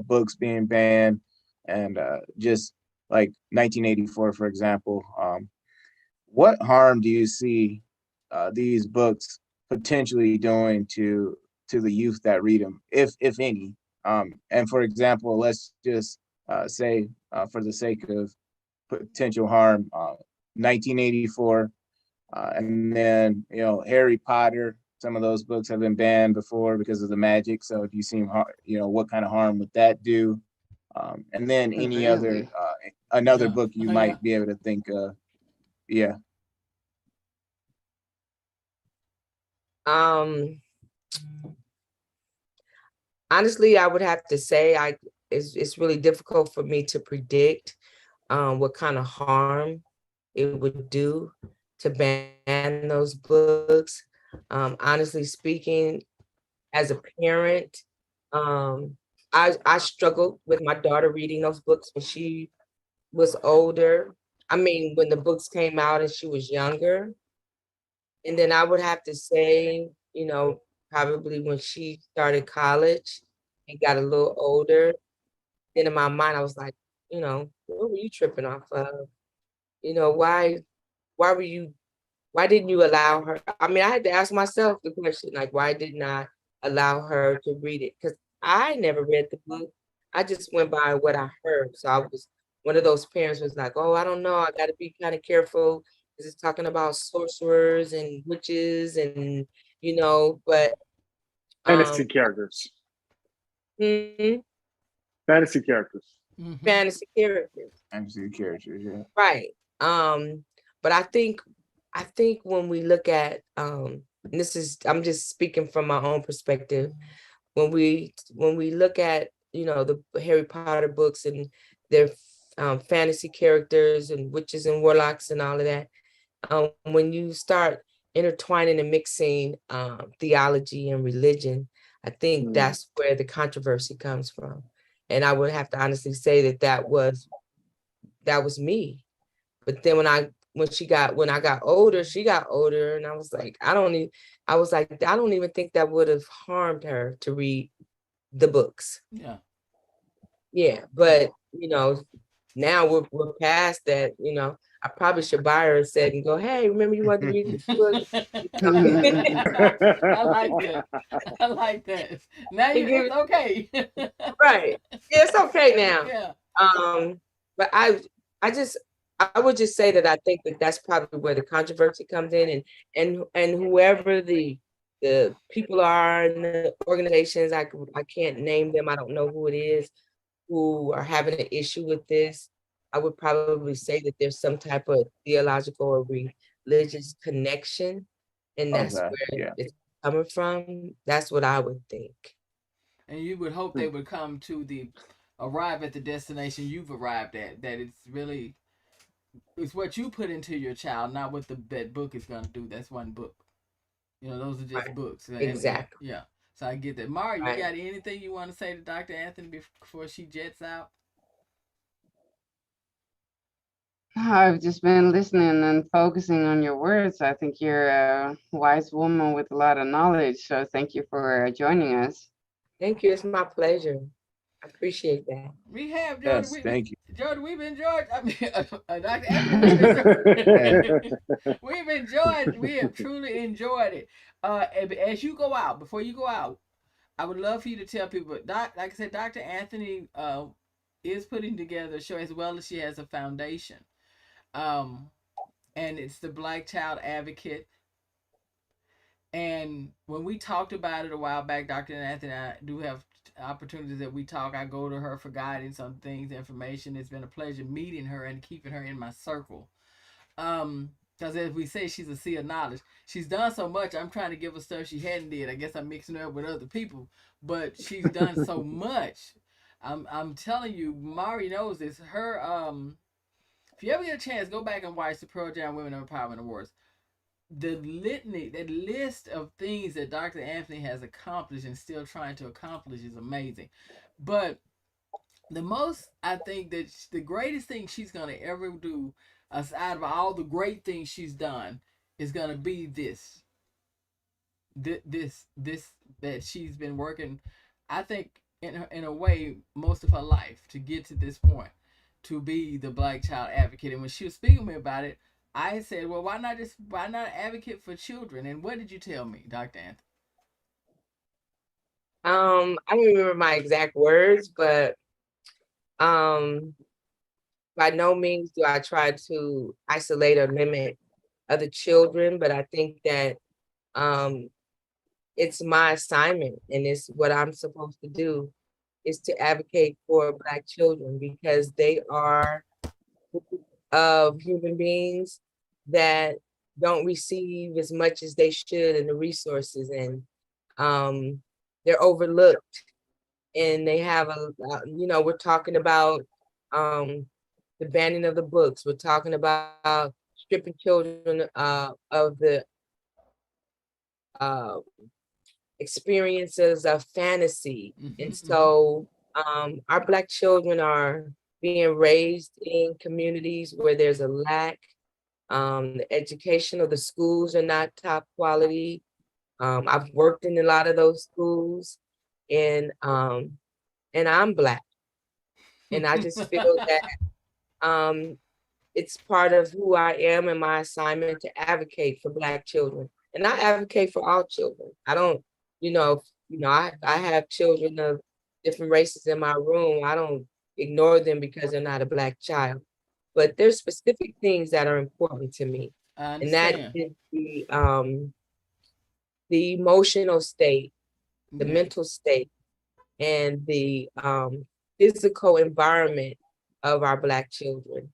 books being banned and just like 1984, for example. What harm do you see these books potentially doing to the youth that read them, if any? And for example, let's just say, for the sake of potential harm, 1984. And then, Harry Potter, some of those books have been banned before because of the magic. So if you see, what kind of harm would that do? And then any other,
Really?
another
Yeah.
book you
Yeah.
might be able to think of. Yeah.
Um, Honestly, I would have to say it's really difficult for me to predict what kind of harm it would do to ban those books. Honestly speaking, as a parent, I struggled with my daughter reading those books when she was older. I mean, when the books came out and she was younger. And then I would have to say, probably when she started college and got a little older, then in my mind, I was like, what were you tripping off of? Why were you, why didn't you allow her? I mean, I had to ask myself the question, like, why didn't I allow her to read it? Because I never read the book. I just went by what I heard. So I was one of those parents was like, oh, I don't know. I got to be kind of careful because it's talking about sorcerers and witches and, but
Fantasy characters.
mhm,
Fantasy characters.
Mm-hmm.
fantasy characters.
MC characters, yeah.
Right. But I think when we look at and this is I'm just speaking from my own perspective, when we look at you know, the Harry Potter books and their fantasy characters and witches and warlocks and all of that. When you start intertwining and mixing theology and religion, I think that's where the controversy comes from. And I would have to honestly say that was me. But then when I got older, she got older, and I was like, I don't even think that would have harmed her to read the books.
Yeah.
Yeah, but you know, now we're past that. You know, I probably should buy her a set and go, hey, remember you wanted to read this book?
I like that. I like that. Now it's okay.
Right. Yeah, it's okay now.
Yeah.
But I would just say that I think that that's probably where the controversy comes in, and whoever the people are in the organizations, I can't name them. I don't know who it is who are having an issue with this. I would probably say that there's some type of theological or religious connection, and that's where it's coming from. That's what I would think.
And you would hope they would come to arrive at the destination you've arrived at, that it's what you put into your child, not what that book is going to do. That's one book. You know, those are just books.
Exactly.
Yeah. So I get that. Mari, you got anything you want to say to Dr. Anthony before she jets out?
I've just been listening and focusing on your words. I think you're a wise woman with a lot of knowledge. So thank you for joining us.
Thank you. It's my pleasure. I appreciate that.
We have, Jordan.
Yes, thank you.
Jordan, we've enjoyed. I mean, Dr. Anthony, we have truly enjoyed it. As you go out, before you go out, I would love for you to tell people, like I said, Dr. Anthony is putting together a show, as well as she has a foundation. And it's the Black Child Advocate. And when we talked about it a while back, Dr. Anthony and I do have opportunities that we talk. I go to her for guidance on things, information. It's been a pleasure meeting her and keeping her in my circle. Because as we say, she's a sea of knowledge. She's done so much. I'm trying to give her stuff she hadn't did. I guess I'm mixing her up with other people, but she's done so much. I'm telling you, Mari knows this. Her if you ever get a chance, go back and watch the Pearl Jam Women Empowerment Awards. The litany, that list of things that Dr. Anthony has accomplished and still trying to accomplish is amazing. But the most, I think that the greatest thing she's going to ever do, aside of all the great things she's done, is going to be this that she's been working, I think, in a way, most of her life to get to this point, to be the Black Child Advocate. And when she was speaking to me about it, I said, well, why not advocate for children? And what did you tell me, Dr. Anthony?
I don't remember my exact words, but by no means do I try to isolate or limit other children, but I think that it's my assignment, and it's what I'm supposed to do, is to advocate for Black children, because they are of human beings that don't receive as much as they should in the resources, and they're overlooked, and they have we're talking about the banning of the books. We're talking about stripping children of the experiences of fantasy. And so our Black children are being raised in communities where there's a lack. The education of the schools are not top quality. I've worked in a lot of those schools, and I'm Black, and I just feel that it's part of who I am and my assignment to advocate for Black children, and I advocate for all children. I don't, I have children of different races in my room. I don't ignore them because they're not a Black child. But there's specific things that are important to me. And that is the emotional state, the mental state, and the physical environment of our Black children.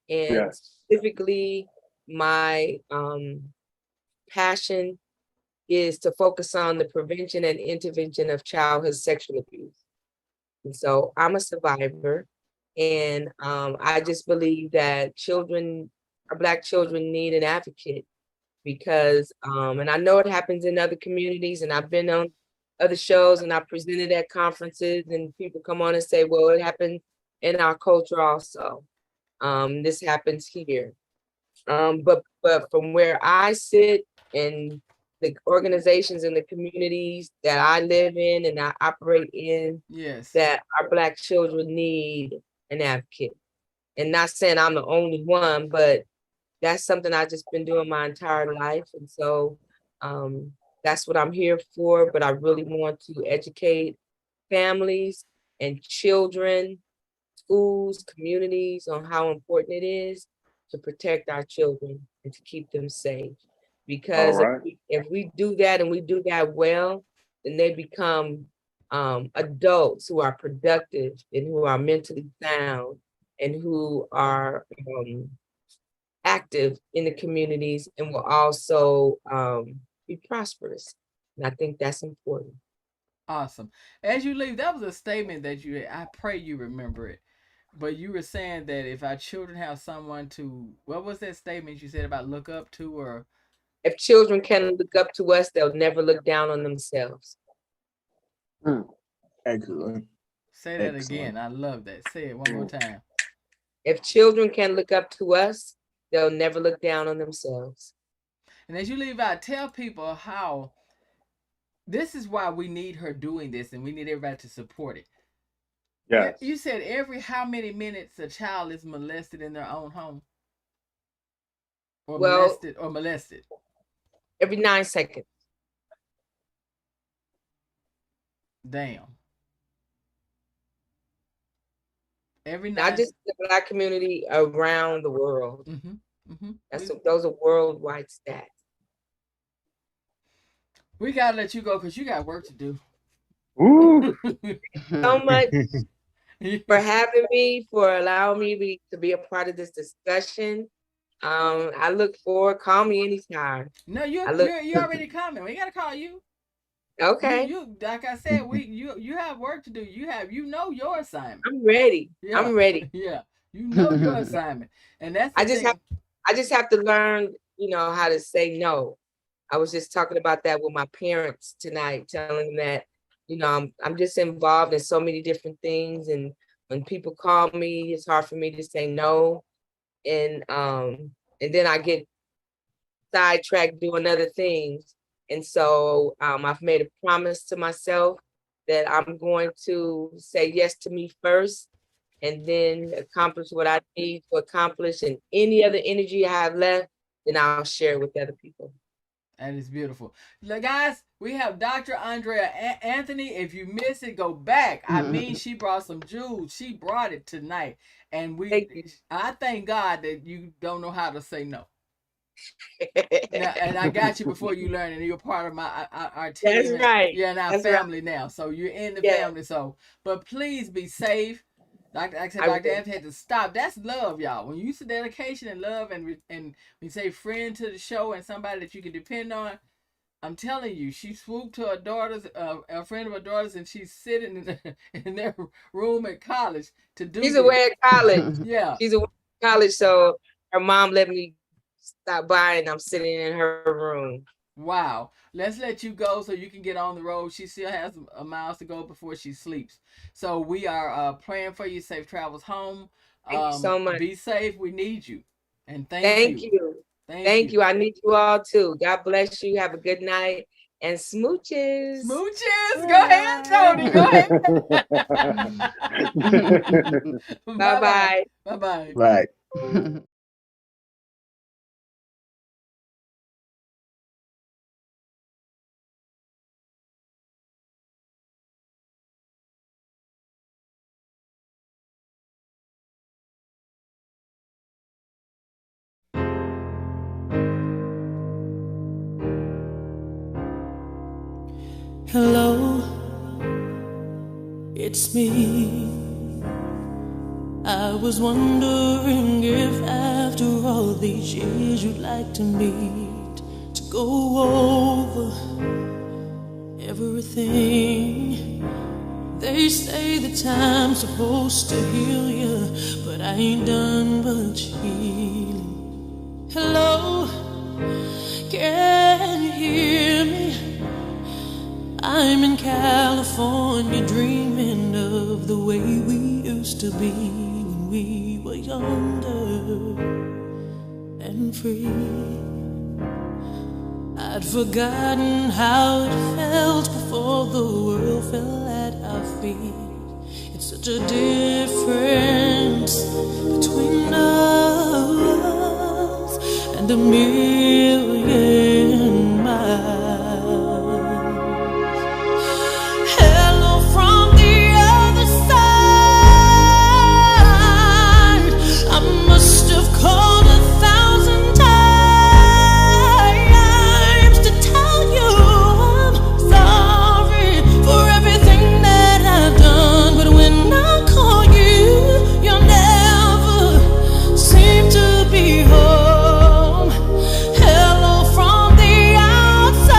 And specifically, my passion is to focus on the prevention and intervention of childhood sexual abuse. And I have children of different races in my room. I don't ignore them because they're not a Black child. But there's specific things that are important to me. And that is the emotional state, the mental state, and the physical environment of our Black children. And specifically, my passion is to focus on the prevention and intervention of childhood sexual abuse. And so I'm a survivor. And I just believe that our Black children need an advocate because, and I know it happens in other communities, and I've been on other shows and I presented at conferences, and people come on and say, well, it happened in our culture also. This happens here. But from where I sit and the organizations and the communities that I live in and I operate in,
Yes.
that our Black children need an advocate. And not saying I'm the only one, but that's something I've just been doing my entire life. And so that's what I'm here for. But I really want to educate families and children, schools, communities on how important it is to protect our children and to keep them safe. Because if we do that and we do that well, then they become adults who are productive and who are mentally sound and who are active in the communities and will also be prosperous. And I think that's important.
Awesome. As you leave, that was a statement that I pray you remember it. But you were saying that if our children have someone to, what was that statement you said about look up to, or?
If children can look up to us, they'll never look down on themselves.
Excellent.
Say that again. I love that. Say it one more time.
If children can look up to us, they'll never look down on themselves.
And as you leave out, tell people how this is why we need her doing this, and we need everybody to support it.
Yes.
You said every how many minutes a child is molested in their own home? Or molested?
Every 9 seconds.
Damn.
Not just the Black community, around the world. Those are worldwide stats.
We gotta let you go because you got work to do.
Ooh.
So much for having me, for allowing me to be a part of this discussion. I look forward. Call me anytime.
No, you already coming. We gotta call you.
Okay.
You like I said, you have work to do. You know your assignment.
I'm ready.
Yeah.
I'm ready.
Yeah, you know your assignment, and that's.
I just have to learn, how to say no. I was just talking about that with my parents tonight, telling them that, I'm just involved in so many different things, and when people call me, it's hard for me to say no, and then I get sidetracked doing other things. And so I've made a promise to myself that I'm going to say yes to me first, and then accomplish what I need to accomplish, and any other energy I have left, then I'll share it with other people.
That is beautiful. Look, guys, we have Dr. Andrea Anthony. If you miss it, go back. I mean, she brought some jewels. She brought it tonight. And I thank God that you don't know how to say no. Now, and I got you before you learn, and you're part of our team.
That's right.
Yeah, and our family now. So you're in the family. So, but please be safe. Dr. Anthony had to stop. That's love, y'all. When you say dedication and love, and we say friend to the show and somebody that you can depend on, I'm telling you, she swooped to her daughters, a friend of her daughters, and she's sitting in their room at college to do.
She's away at college.
Yeah,
she's away at college, so her mom let me stop by, and I'm sitting in her room.
Wow. Let's let you go so you can get on the road. She still has a miles to go before she sleeps. So we are praying for you. Safe travels home.
Thank you so much.
Be safe. We need you. And thank you.
Thank you. I need you all too. God bless you. Have a good night. And smooches.
Smooches. Go ahead, Tony. Go ahead.
Bye-bye.
Bye-bye.
Right.
Hello, it's me. I was wondering if after all these years you'd like to meet, to go over everything They say the time's supposed to heal you, but I ain't done much healing. Hello, can you hear me? I'm in California dreaming of the way we used to be when we were younger and free. I'd forgotten how it felt before the world fell at our feet. It's such a difference between us and a million miles. Hello from the other side. I must have called 1,000 times to tell you I'm sorry for everything that I've done. But when I call you, you'll never seem to be home. Hello from the outside.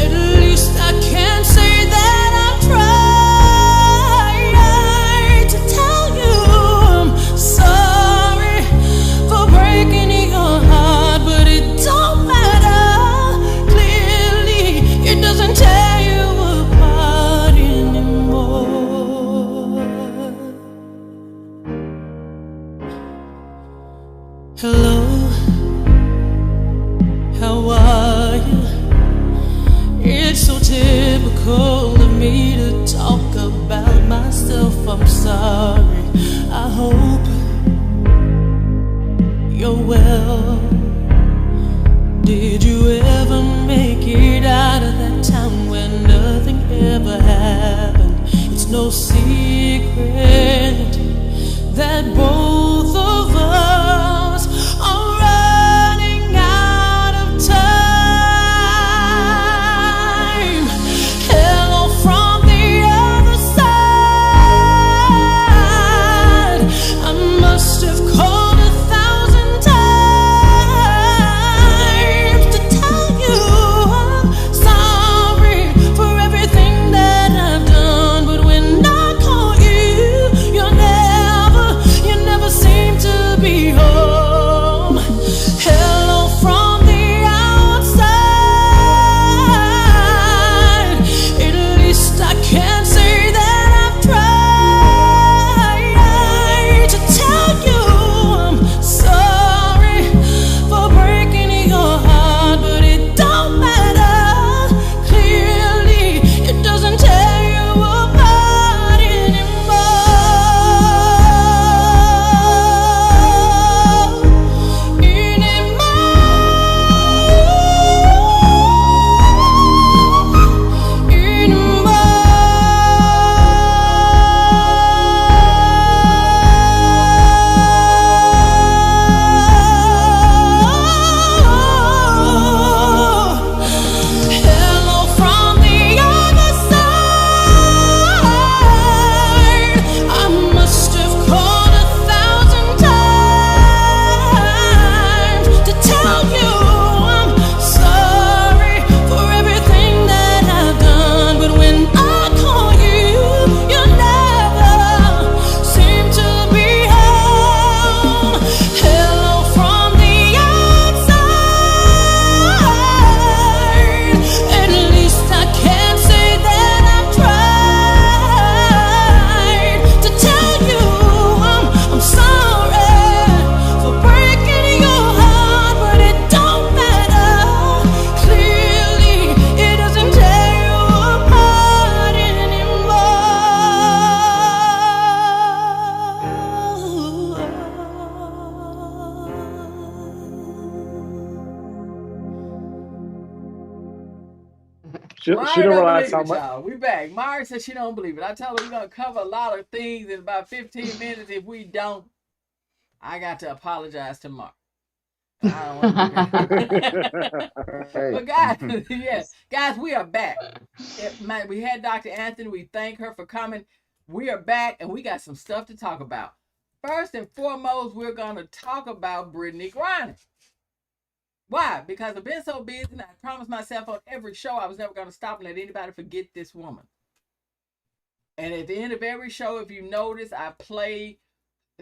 At least I can say that I've tried to tell you I'm sorry for breaking your heart, but it don't matter. Clearly, it doesn't tear you apart anymore. Hello, how are you? It's so typical of me to talk about myself. I'm sorry. I hope you're well. Did you ever make it out of that town where nothing ever happened? It's no secret that both of us are running out of time. Hello from the other side. I must have called 1,000 times to tell you I'm sorry for everything that I've done. But when I call you, you never seem to be home. Hello from the outside. At least I can say that I've tried to tell you I'm sorry for breaking your heart, but it don't matter. Clearly, it doesn't tear you apart Hello from the other side. I must have called 1,000 times to tell you I'm sorry for everything that I've done. But when I call you, you never seem to be home. Hello from the outside. At least I can say that I've tried to tell you I'm sorry for breaking your heart, but it don't matter. Clearly, it doesn't tear you apart
She
Mari
don't
don't
realize
believe
how
it,
much.
y'all. We back. Mari said she don't believe it. I tell her we're gonna cover a lot of things in about 15 minutes. If we don't, I got to apologize to Mari. I don't want to do that. But guys, yes, guys, we are back. We had Dr. Anthony. We thank her for coming. We are back, and we got some stuff to talk about. First and foremost, we're gonna talk about Brittany Griner. Why? Because I've been so busy, and I promised myself on every show I was never going to stop and let anybody forget this woman. And at the end of every show, if you notice, I play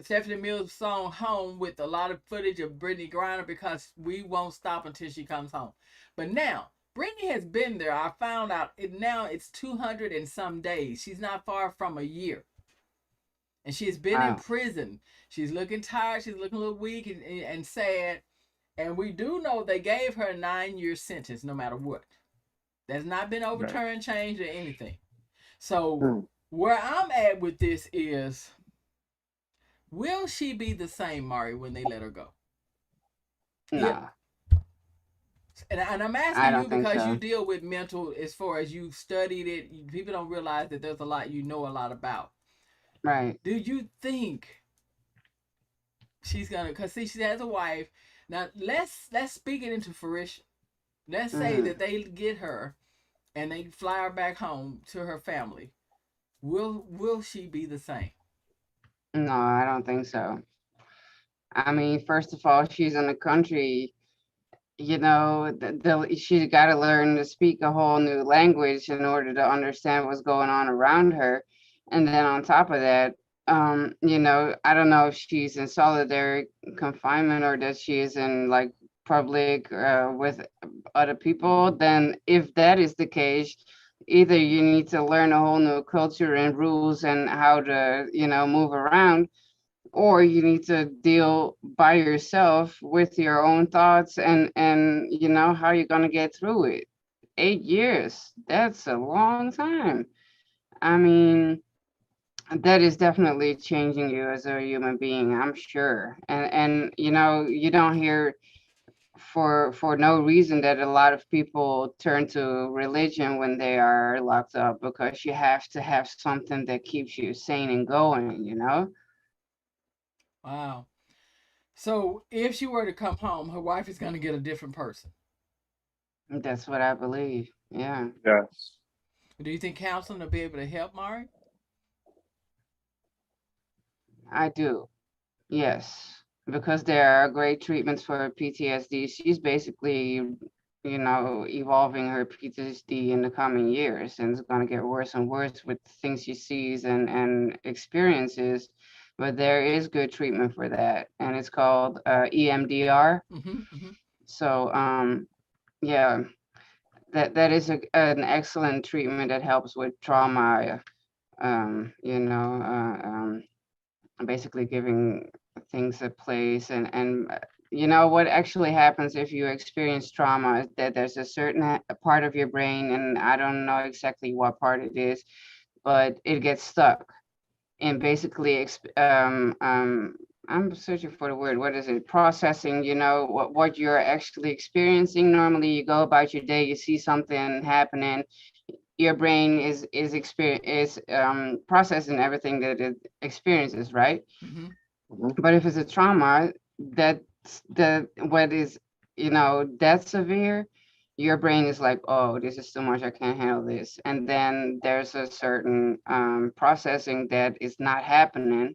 Stephanie Mills' song "Home" with a lot of footage of Brittany Griner, because we won't stop until she comes home. But now, Brittany has been there. I found out now it's 200 and some days. She's not far from a year. And she's been in prison. She's looking tired. She's looking a little weak and sad. And we do know they gave her a 9-year sentence no matter what. That's not been overturned, changed, or anything. So where I'm at with this is, will she be the same, Mari, when they let her go?
Nah.
And I'm asking you because you deal with mental, as far as you've studied it. People don't realize that there's a lot you know a lot about.
Right.
Do you think she's gonna? Because see, she has a wife. Now let's speak it into fruition. Let's say that they get her, and they fly her back home to her family. Will she be the same?
No, I don't think so. I mean, first of all, she's in the country. You know, she's got to learn to speak a whole new language in order to understand what's going on around her. And then on top of that, you know, I don't know if she's in solitary confinement or that she is in like public with other people. Then if that is the case, either you need to learn a whole new culture and rules and how to, you know, move around, or you need to deal by yourself with your own thoughts and you know how you're going to get through it. 8 years, that's a long time. I mean, that is definitely changing you as a human being, I'm sure. And you know, you don't hear for no reason that a lot of people turn to religion when they are locked up, because you have to have something that keeps you sane and going, you know.
Wow. So if she were to come home, her wife is going to get a different person.
That's what I believe. Yeah.
Yes.
Do you think counseling will be able to help, Mari?
I do. Yes. Because there are great treatments for PTSD. She's basically, you know, evolving her PTSD in the coming years, and it's going to get worse and worse with things she sees and experiences. But there is good treatment for that, and it's called EMDR. So, yeah, that is an excellent treatment that helps with trauma. You know, basically giving things a place, and you know what actually happens if you experience trauma is that there's a certain part of your brain, and I don't know exactly what part it is, but it gets stuck and basically I'm searching for the word. What is it? Processing, you know, what you're actually experiencing. Normally you go about your day, you see something happening, your brain is processing everything that it experiences, right? But if it's a trauma what is, you know, that severe, your brain is like, oh, this is too much, I can't handle this. And then there's a certain processing that is not happening,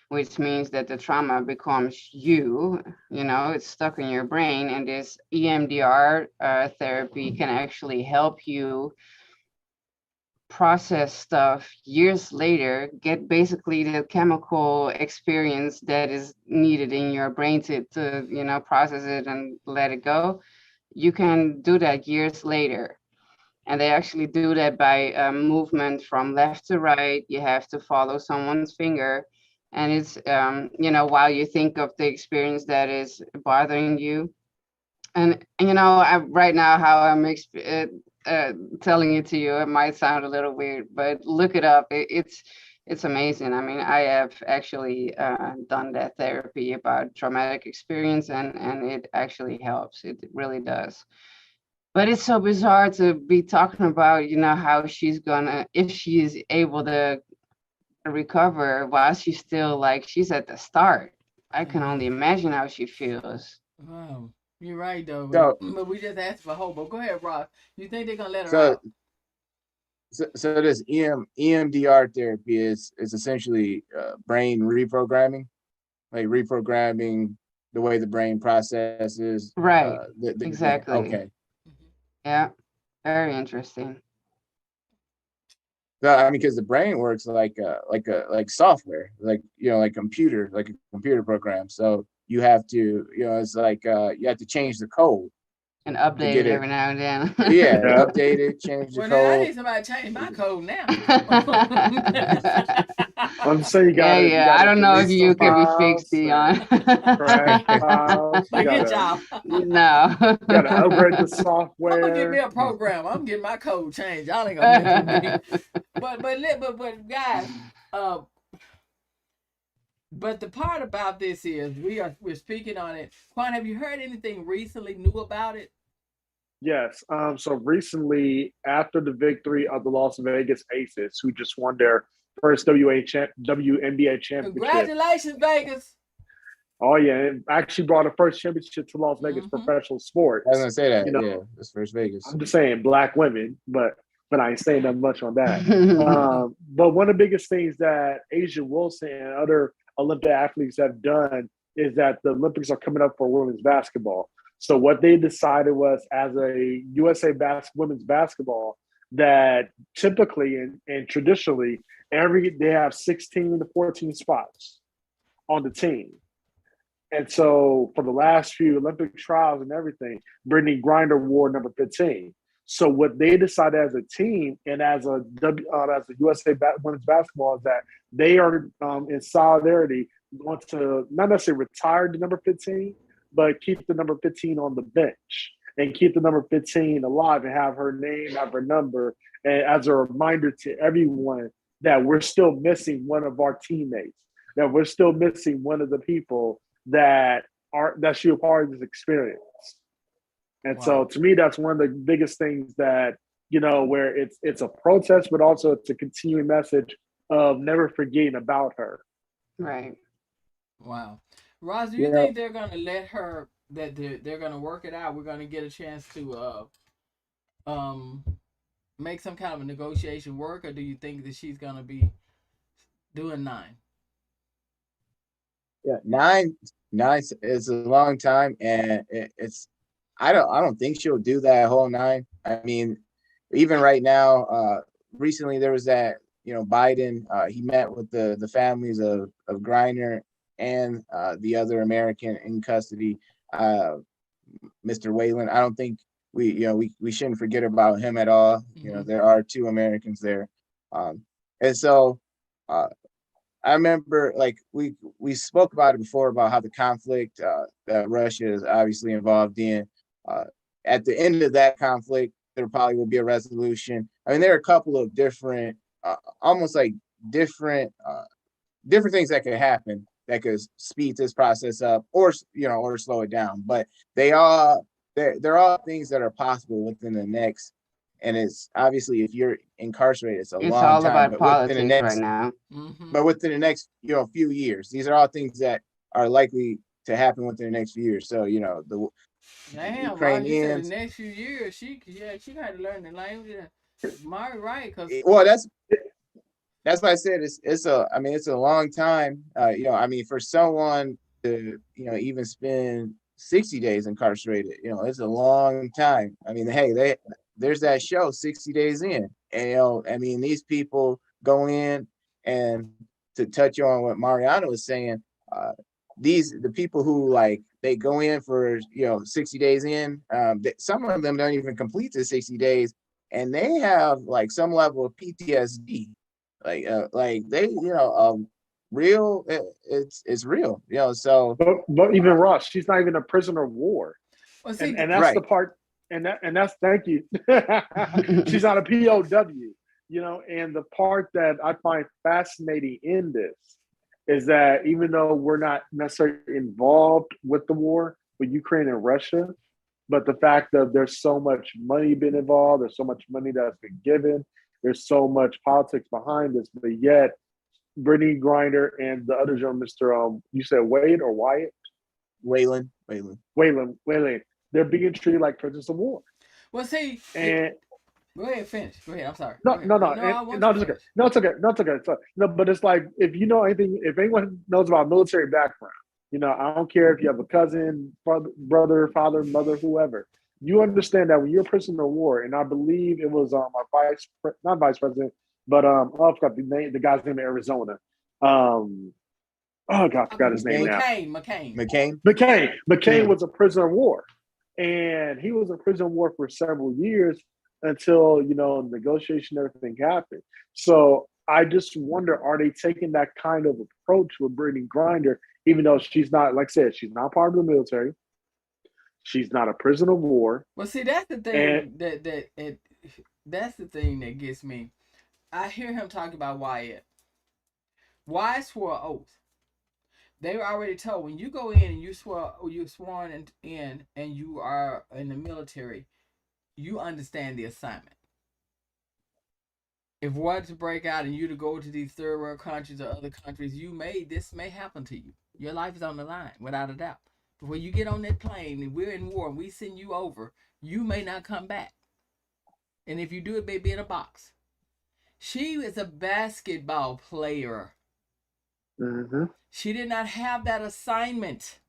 which means that the trauma becomes you know, it's stuck in your brain. And this EMDR therapy can actually help you process stuff years later, get basically the chemical experience that is needed in your brain to you know, process it and let it go. You can do that years later. And they actually do that by movement from left to right. You have to follow someone's finger. And it's, you know, while you think of the experience that is bothering you. And, you know, right now, how I'm telling it to you, it might sound a little weird, but look it up. It's amazing. I mean, I have actually done that therapy about traumatic experience, and it actually helps. It really does. But it's so bizarre to be talking about, you know, how she's gonna, if she's able to recover while she's still like, she's at the start. I can only imagine how she feels.
Wow. You're right, though.
So-
But we just asked for hope. But go ahead, Ross. You think they're going to let her out?
So this EMDR therapy is essentially brain reprogramming, like reprogramming the way the brain processes.
Right.
The
Exactly.
okay.
Yeah. Very interesting.
No, I mean, because the brain works like software, like like a computer program. So you have to, it's like you have to change the code
And
to
update
get
it
it.
every now and then.
Yeah,
Yeah.
update it, change the
Well, then I
code.
need somebody to change my code now.
I'm saying you
Yeah,
gotta
yeah. I don't know if
delete
you
some
can be fixed,
files, crash
Dionne.
files. You
Forget
gotta
y'all.
No.
upgrade the
I'm gonna get me
software.
a program. I'm getting my code changed. Y'all ain't gonna mess with me. But guys, but the part about this is we're speaking on it. Quan, have you heard anything recently new about it?
Yes. So recently, after the victory of the Las Vegas Aces, who just won their first WNBA championship.
Congratulations, Vegas.
Oh yeah, it actually brought a first championship to Las Vegas professional sports.
I was gonna say that.
You know,
Yeah, it's first Vegas.
I'm just saying black women, but I ain't saying that much on that. But one of the biggest things that Asia Wilson and other Olympic athletes have done is that the Olympics are coming up for women's basketball. So what they decided was, as a USA women's basketball, that typically and traditionally they have 16 to 14 spots on the team. And so for the last few Olympic trials and everything, Brittany Griner wore number 15. So what they decided as a team and as a USA women's basketball is that they are in solidarity going to not necessarily retire the number 15, but keep the number 15 on the bench and keep the number 15 alive and have her name, have her number, and as a reminder to everyone that we're still missing one of our teammates, that we're still missing one of the people that should be a part of this experience. And so to me, that's one of the biggest things that, where it's a protest, but also it's a continuing message of never forgetting about her.
Right.
Wow. Roz, do you think they're going to let her, that they're going to work it out? We're going to get a chance to make some kind of a negotiation work, or do you think that she's going to be doing 9?
Yeah, nine is a long time, and it's I don't think she'll do that whole 9. I mean, even right now, recently there was that Biden he met with the families of Griner and the other American in custody, Mr. Whalen. I don't think we shouldn't forget about him at all. There are 2 Americans there, and so. I remember, like, we spoke about it before about how the conflict that Russia is obviously involved in. At the end of that conflict, there probably will be a resolution. I mean, there are a couple of different, almost like different things that could happen that could speed this process up, or slow it down. But there are things that are possible within the next. And it's obviously, if you're incarcerated, it's long
all
time.
about
But
politics
within the
right now.
But within the next, few years, these are all things that are likely to happen within the next few years. So, the
Damn,
Ukrainians.
You said the next few years, she got to learn the language. Right?
Well, that's why I said it's a long time. For someone to even spend 60 days incarcerated, it's a long time. I mean, hey, there's that show 60 Days In, and these people go in, and to touch on what Marianne was saying, the people who they go in for 60 days in, some of them don't even complete the 60 days, and they have some level of PTSD, they real, it's real, so
but even Ross, she's not even a prisoner of war.
Well, see,
and that's
right.
the part, and that's thank you. She's not a POW, and the part that I find fascinating in this is that even though we're not necessarily involved with the war with Ukraine and Russia, but the fact that there's so much money been involved, there's so much money that's been given, there's so much politics behind this, but yet Brittany Griner and the other gentleman, Mr. You said Wade or Wyatt?
Whalen.
They're being treated like prisoners of war.
Well, see,
and
go ahead, finish. Go ahead. I'm sorry.
No, it's okay. No, it's okay. No, it's okay. So, no, but it's like if anyone knows about military background, I don't care if you have a cousin, brother, father, mother, whoever. You understand that when you're a prisoner of war, and I believe it was our not vice president, but I forgot the guy's name in Arizona. Oh God, I forgot his name now. McCain was a prisoner of war, and he was a prisoner of war for several years until negotiation, everything happened. So I just wonder, are they taking that kind of approach with Brittany Griner, even though she's not, like I said, she's not part of the military, she's not a prisoner of war.
Well, see, that's the thing that's the thing that gets me. I hear him talking about Wyatt. Wyatt swore an oath. They were already told when you go in and you're sworn in and you are in the military, you understand the assignment. If war to break out and you to go to these third world countries or other countries, this may happen to you. Your life is on the line, without a doubt. But when you get on that plane and we're in war and we send you over, you may not come back. And if you do, it may be in a box. She is a basketball player.
Mm-hmm.
She did not have that assignment.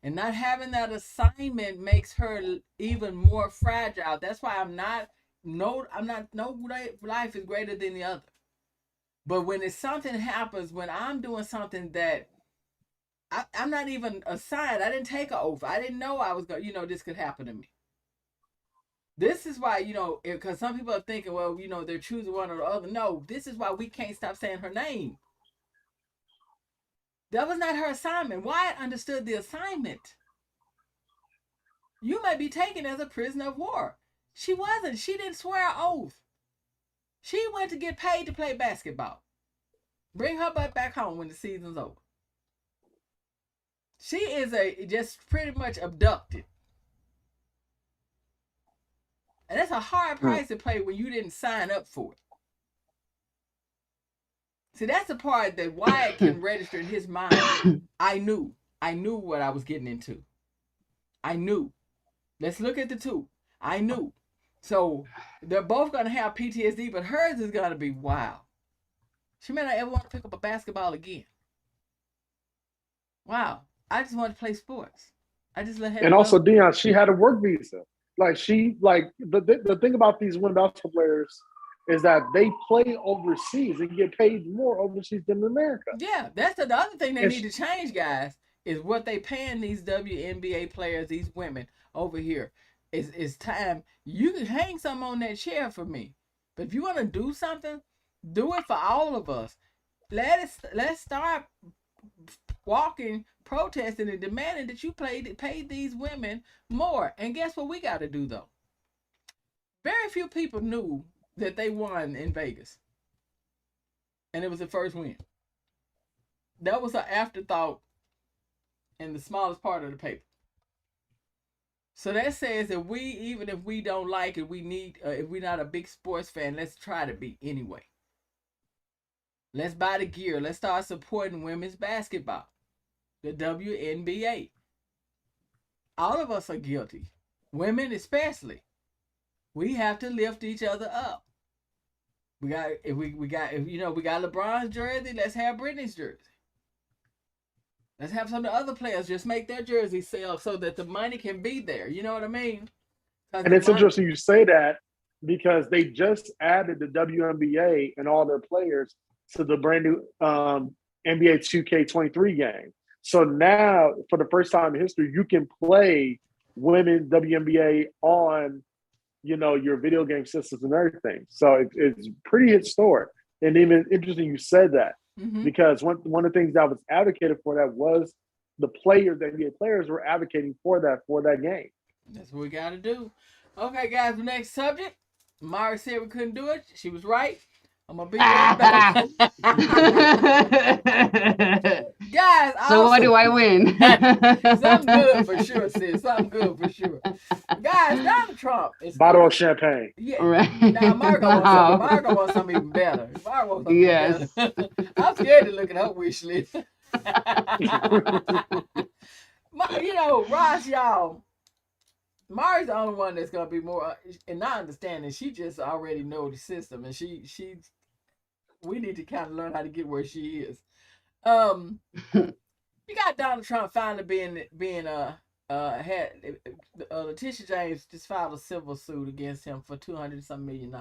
And not having that assignment makes her even more fragile. That's why no life is greater than the other. But when something happens, when I'm doing something that I'm not even assigned, I didn't take an oath. I didn't know I was going, this could happen to me. This is why, because some people are thinking, well, they're choosing one or the other. No, this is why we can't stop saying her name. That was not her assignment. Wyatt understood the assignment. You may be taken as a prisoner of war. She wasn't. She didn't swear an oath. She went to get paid to play basketball. Bring her butt back home when the season's over. She is just pretty much abducted. And that's a hard price to pay when you didn't sign up for it. See, that's the part that Wyatt can register in his mind. I knew what I was getting into. I knew. Let's look at the two. I knew. So they're both going to have PTSD, but hers is going to be wild. She may not ever want to pick up a basketball again. Wow. I just want to play sports. I just let her.
And also, Dionne, she had a work visa. The thing about these women basketball players is that they play overseas and get paid more overseas than in America.
Yeah, that's the other thing they need to change, guys, is what they paying these WNBA players, these women over here. It's time. You can hang something on that chair for me. But if you want to do something, do it for all of us. Let's start walking, protesting, and demanding that you pay these women more. And guess what we got to do, though? Very few people knew that they won in Vegas. And it was the first win. That was an afterthought in the smallest part of the paper. So that says that even if we don't like it, we need, if we're not a big sports fan, let's try to be anyway. Let's buy the gear. Let's start supporting women's basketball. The WNBA. All of us are guilty. Women especially. We have to lift each other up. We got LeBron's jersey, let's have Britney's jersey. Let's have some of the other players just make their jersey sell so that the money can be there. You know what I mean?
And it's interesting you say that because they just added the WNBA and all their players to the brand new NBA 2K23 game. So now, for the first time in history, you can play women's WNBA on, your video game systems and everything. So it's pretty historic. And even interesting you said that because one of the things that was advocated for that was the NBA players were advocating for that game.
That's what we got to do. Okay, guys, the next subject. Mara said we couldn't do it. She was right. I'm going to be right back. Guys,
so what do I win?
Something good for sure, sis. Something good for sure. Guys, Donald Trump is
bottle of champagne.
Yeah.
Right.
Now Margo wants something even better. Margo wants something better. I'm scared to look at her wish list. Ross, y'all. Mari's the only one that's gonna be more, and not understanding. She just already know the system, and we need to kind of learn how to get where she is. You got Donald Trump finally being had Letitia James just filed a civil suit against him for $200 million.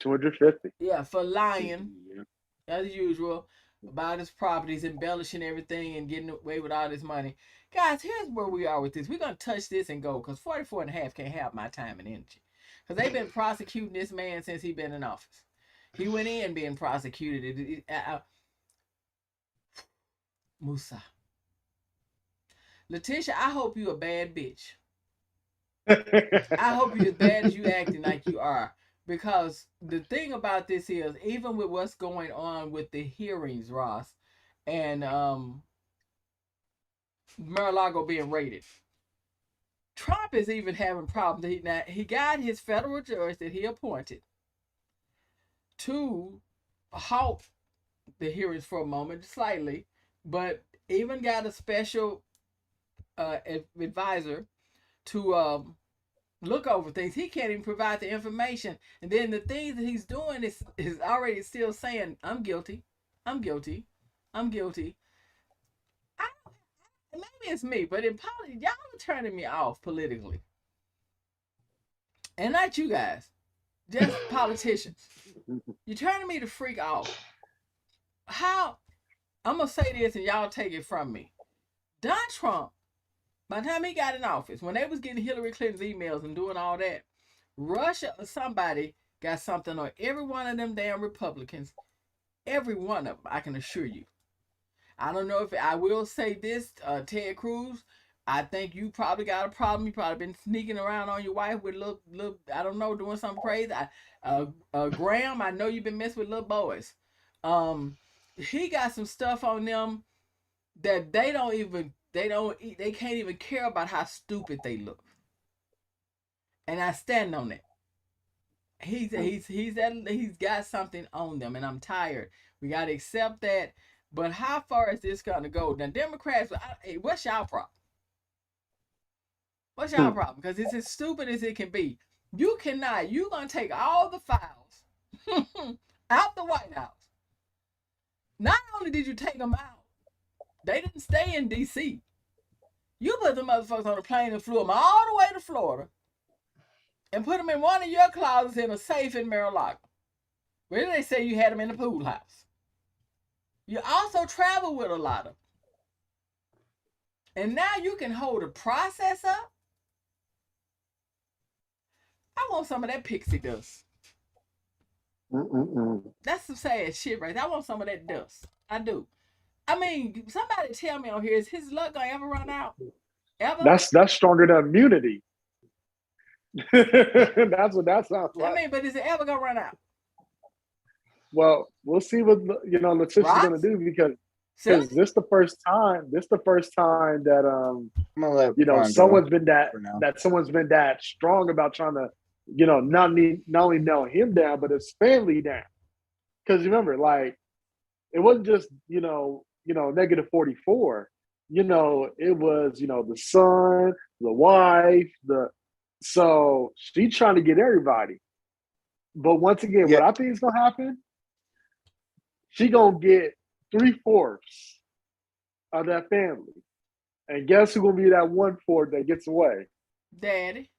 250.
Yeah, for lying
Yeah.
as usual about his properties, embellishing everything and getting away with all this money. Guys, here's where we are with this. We're going to touch this and go because 44 and a half can't have my time and energy. Because they've been prosecuting this man since he's been in office. He went in being prosecuted. Musa. Letitia, I hope you a bad bitch. I hope you as bad as you acting like you are. Because the thing about this is, even with what's going on with the hearings, Ross, and Mar-a-Lago being raided, Trump is even having problems. He got his federal judge that he appointed to halt the hearings for a moment, slightly, but even got a special advisor to look over things. He can't even provide the information, and then the things that he's doing is already still saying, "I'm guilty, I'm guilty, I'm guilty." Maybe it's me, but in politics, y'all are turning me off politically, and not you guys, just politicians. You're turning me to freak off. How? I'm gonna say this, and y'all take it from me. Donald Trump, by the time he got in office, when they was getting Hillary Clinton's emails and doing all that, Russia or somebody got something on every one of them damn Republicans. Every one of them, I can assure you. I don't know if I will say this, Ted Cruz. I think you probably got a problem. You probably been sneaking around on your wife with little I don't know, doing something crazy. Graham, I know you've been messing with little boys. He got some stuff on them that they can't even care about how stupid they look. And I stand on that. He's got something on them, and I'm tired. We gotta accept that. But how far is this gonna go? Now, Democrats, what's y'all problem? What's y'all problem? Because it's as stupid as it can be. You're gonna take all the files out the White House. Not only did you take them out, they didn't stay in D.C. You put the motherfuckers on a plane and flew them all the way to Florida and put them in one of your closets in a safe in Mar-a-Lago. Where did they say you had them in the pool house? You also travel with a lot of them. And now you can hold a process up. I want some of that pixie dust. That's some sad shit right there. I want some of that dust. I do. I mean, somebody tell me on here, is his luck gonna ever run out? Ever?
That's stronger than immunity. That's what that sounds like.
I mean, but is it ever gonna run out?
Well, we'll see what Letitia's gonna do because this the first time that someone's been that strong about trying to not only nail him down but his family down. Because remember, like, it wasn't just negative 44. It was the son, the wife, so she's trying to get everybody. But once again, what I think is gonna happen, she gonna get 3/4 of that family, and guess who's gonna be that 1/4 that gets away?
Daddy.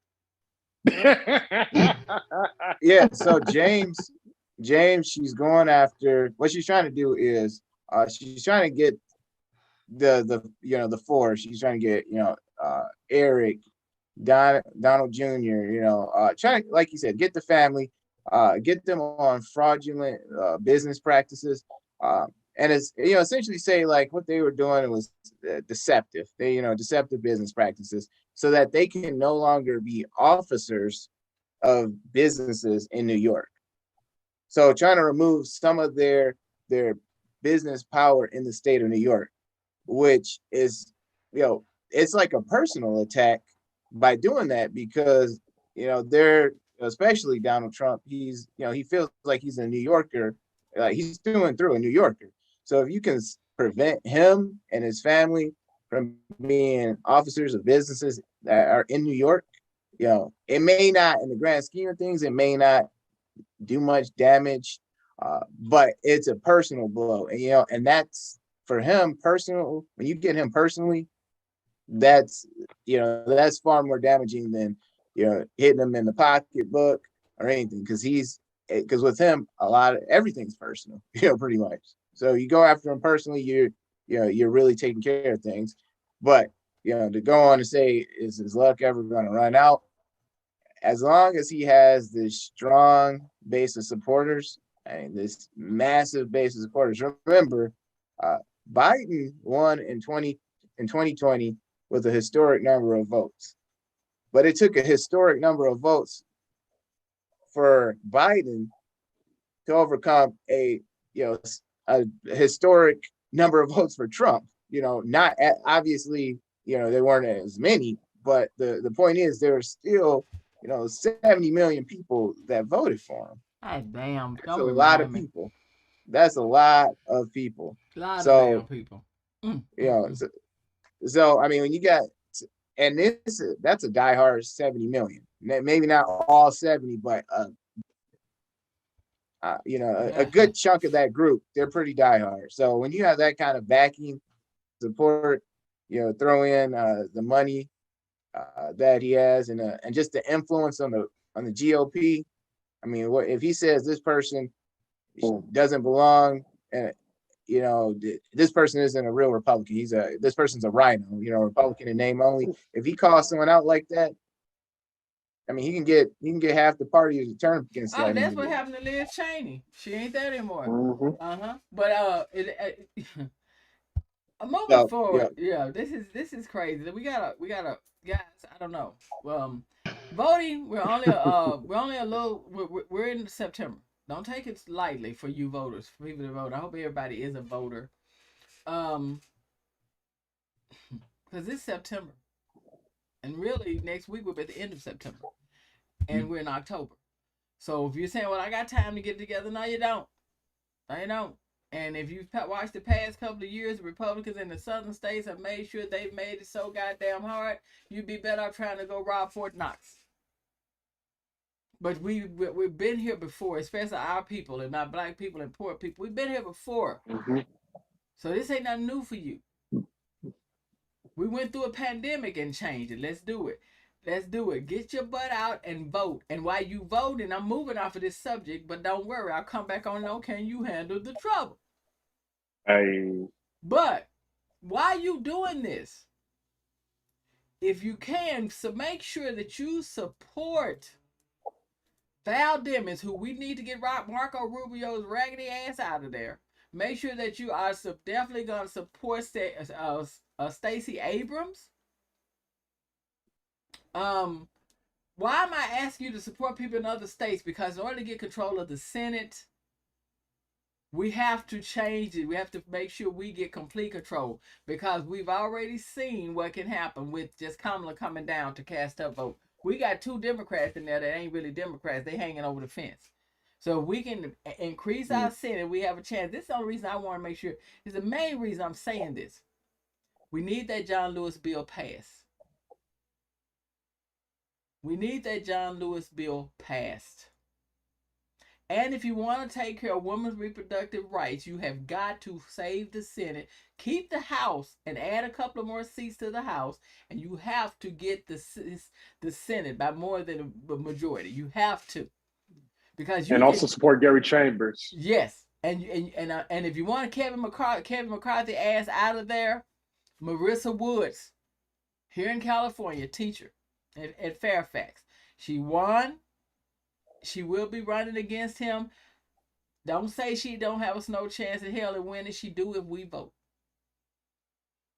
Yeah. So James, she's going after. What she's trying to do is, she's trying to get the four. She's trying to get Eric, Donald Jr. Trying to, like you said, get the family. Get them on fraudulent business practices, and it's essentially say like what they were doing was deceptive. They deceptive business practices, so that they can no longer be officers of businesses in New York. So trying to remove some of their business power in the state of New York, which is it's like a personal attack by doing that because they're. Especially Donald Trump, he feels like he's a New Yorker. He's through and through a New Yorker. So if you can prevent him and his family from being officers of businesses that are in New York, it may not, in the grand scheme of things, it may not do much damage, but it's a personal blow. And that's for him personal, when you get him personally, that's that's far more damaging than hitting him in the pocketbook or anything, because with him everything's personal, pretty much. So you go after him personally, you're really taking care of things. But to go on to say, is his luck ever going to run out? As long as he has this strong base of supporters and this massive base of supporters. Remember, Biden won in 2020 with a historic number of votes, but it took a historic number of votes for Biden to overcome a historic number of votes for Trump. Not obviously, they weren't as many, but the point is there were still 70 million people that voted for him.
God damn,
That's a lot of people. That's a lot of people.
A lot of damn people.
So I mean, when you got, and that's a diehard 70 million. Maybe not all 70, but a good chunk of that group, they're pretty diehard. So when you have that kind of backing, support, throw in the money that he has, and just the influence on the GOP. I mean, what if he says this person doesn't belong, and this person isn't a real Republican. This person's a rhino, Republican in name only. If he calls someone out like that, I mean, he can get half the party to turn against that.
That's what happened to Liz Cheney. She ain't there anymore.
Mm-hmm.
But moving forward, this is crazy. We gotta, guys. I don't know. Voting. We're only a little. We're in September. Don't take it lightly for you voters, for people to vote. I hope everybody is a voter. Because it's September. And really, next week we'll be at the end of September. And we're in October. So if you're saying, well, I got time to get together, no, you don't. No, you don't. And if you've watched the past couple of years, Republicans in the southern states have made sure they've made it so goddamn hard, you'd be better off trying to go rob Fort Knox. But we've been here before, especially our people and not black people and poor people. We've been here before.
Mm-hmm.
So this ain't nothing new for you. We went through a pandemic and changed it. Let's do it. Let's do it. Get your butt out and vote. And while you vote, and I'm moving off of this subject, but don't worry, I'll come back on. Can you handle the trouble?
Hey.
But while you doing this, if you can, so make sure that you support Val Demings, who we need to get Marco Rubio's raggedy ass out of there. Make sure that you are definitely going to support Stacey Abrams. Why am I asking you to support people in other states? Because in order to get control of the Senate, we have to change it. We have to make sure we get complete control, because we've already seen what can happen with just Kamala coming down to cast her vote. We got 2 Democrats in there that ain't really Democrats. They hanging over the fence. So if we can increase our Senate, we have a chance. This is the only reason I want to make sure. It's the main reason I'm saying this. We need that John Lewis bill passed. We need that John Lewis bill passed. And if you want to take care of women's reproductive rights, you have got to save the Senate, keep the House, and add a couple of more seats to the House. And you have to get the Senate by more than a majority. You have to, because you
also support Gary Chambers.
Yes, and if you want Kevin McCarthy ass out of there, Marissa Woods, here in California, teacher at Fairfax, she won. She will be running against him. Don't say she don't have us no chance in hell of winning. She do if we vote.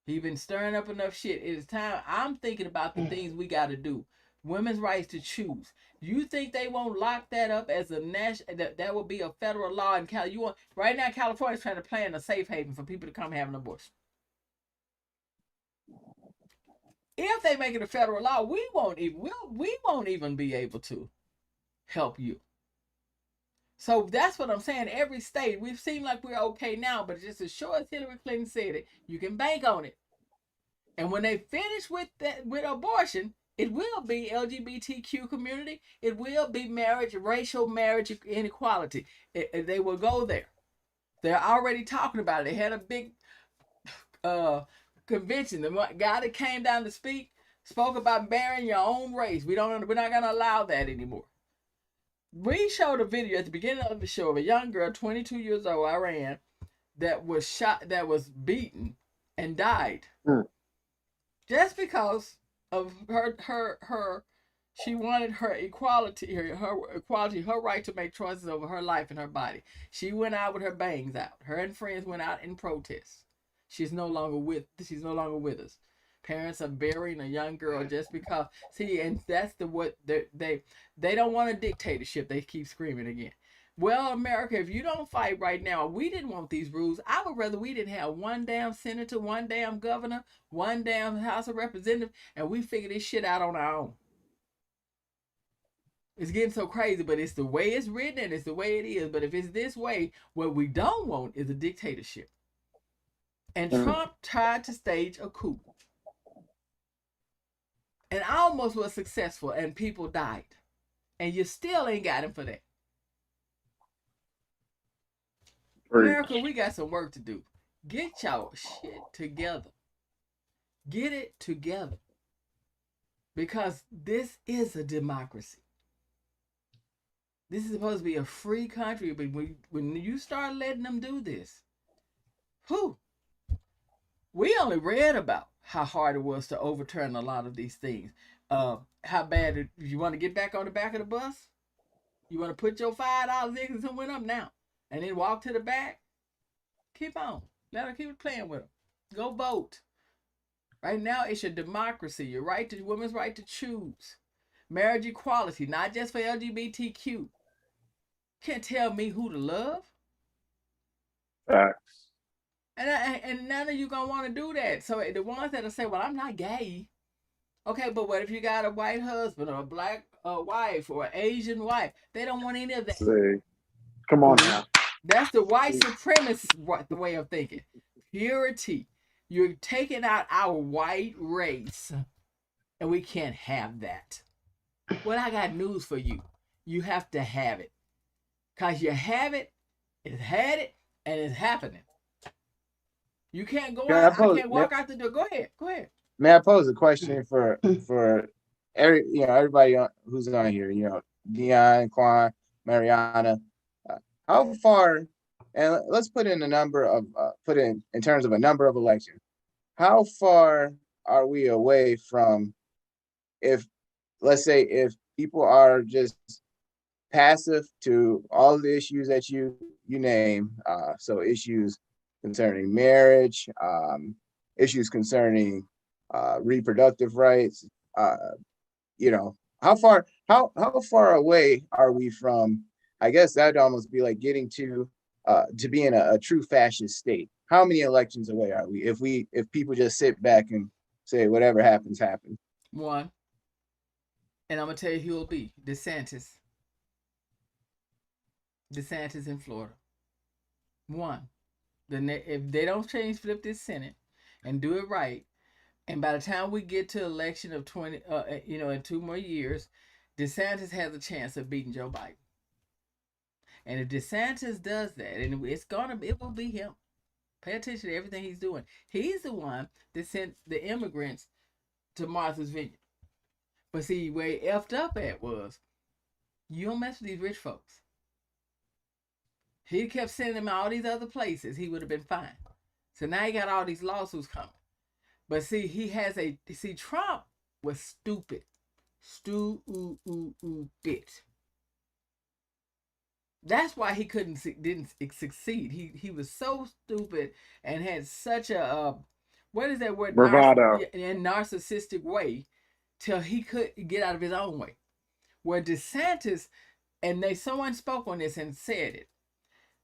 He been stirring up enough shit. It is time. I'm thinking about the things we got to do. Women's rights to choose. You think they won't lock that up as a national? That will be a federal law in California. Right now, California's trying to plan a safe haven for people to come have an abortion. If they make it a federal law, we won't even be able to help you. So that's what I'm saying. Every state, we've seemed like we're okay now, but just as sure as Hillary Clinton said it, you can bank on it. And when they finish with abortion, it will be LGBTQ community. It will be marriage, racial marriage inequality. They will go there. They're already talking about it. They had a big convention, the guy that came down to speak spoke about bearing your own race. We're not gonna allow that anymore. We showed a video at the beginning of the show of a young girl, 22 years old, Marianne, that was shot, that was beaten and died just because of her she wanted her equality, her right to make choices over her life and her body. She went out with her bangs out. Her and friends went out in protest. She's no longer with us. Parents are burying a young girl just because, see, and that's what they don't want a dictatorship. They keep screaming again. Well, America, if you don't fight right now, we didn't want these rules. I would rather we didn't have one damn senator, one damn governor, one damn House of Representatives, and we figure this shit out on our own. It's getting so crazy, but it's the way it's written and it's the way it is. But if it's this way, what we don't want is a dictatorship. And Trump tried to stage a coup. And almost was successful, and people died. And you still ain't got him for that. America, we got some work to do. Get y'all shit together. Get it together. Because this is a democracy. This is supposed to be a free country, but when you start letting them do this, we only read about how hard it was to overturn a lot of these things. How bad you want to get back on the back of the bus? You want to put your $5 in and went up now, and then walk to the back? Keep on. Let them keep playing with them. Go vote. Right now, it's your democracy. Your right to women's right to choose. Marriage equality, not just for LGBTQ. You can't tell me who to love.
Facts.
And none of you gonna want to do that. So the ones that will say, well, I'm not gay. Okay, but what if you got a white husband or a black wife or an Asian wife? They don't want any of that.
See. Come on now.
That's the white supremacist way of thinking. Purity. You're taking out our white race. And we can't have that. Well, I got news for you. You have to have it. Because you have it, it's had it, and it's happening. You can't go out. I can't walk out the door. Go ahead.
May I pose a question for everybody who's on here? Dionne, Quan, Marianne. How far? And let's put in in terms of a number of elections. How far are we away from, let's say if people are just passive to all of the issues that you name, so issues concerning marriage, issues concerning reproductive rights, how far away are we from, I guess that'd almost be like getting to being a true fascist state? How many elections away are we if people just sit back and say whatever happens, happens?
One. And I'm gonna tell you who will be. DeSantis in Florida. One. If they don't flip this Senate and do it right, and by the time we get to election of in 2 more years, DeSantis has a chance of beating Joe Biden. And if DeSantis does that, and it will be him. Pay attention to everything he's doing. He's the one that sent the immigrants to Martha's Vineyard. But see, where he effed up at was, you don't mess with these rich folks. He kept sending them all these other places, he would have been fine. So now he got all these lawsuits coming. But see, Trump was stupid. Stupid. That's why he didn't succeed. He was so stupid and had such a what is that word?
Bravado.
Narcissistic way till he couldn't get out of his own way. Where DeSantis, and someone spoke on this and said it.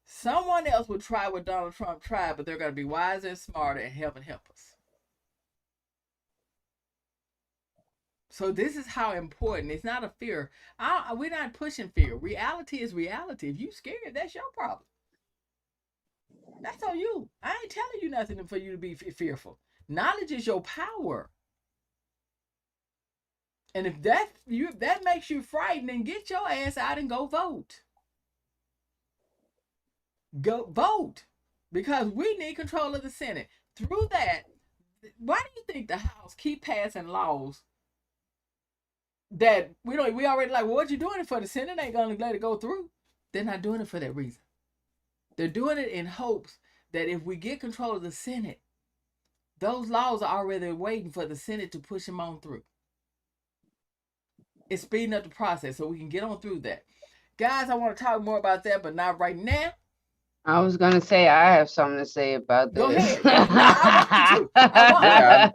Someone else would try what Donald Trump tried, but they're going to be wiser and smarter and help us. So this is how important. It's not a fear. We're not pushing fear. Reality is reality. If you're scared, that's your problem. That's on you. I ain't telling you nothing for you to be fearful. Knowledge is your power. And if that makes you frightened, then get your ass out and go vote. Go vote. Because we need control of the Senate. through that, why do you think the House keep passing laws that we already like, well, what you doing it for? The Senate ain't gonna let it go through. They're not doing it for that reason. They're doing it in hopes that if we get control of the Senate, those laws are already waiting for the Senate to push them on through. It's speeding up the process so we can get on through that. Guys, I want to talk more about that, but not right now.
I was gonna say I have something to say about
Go
this.
ahead. I want you to. Go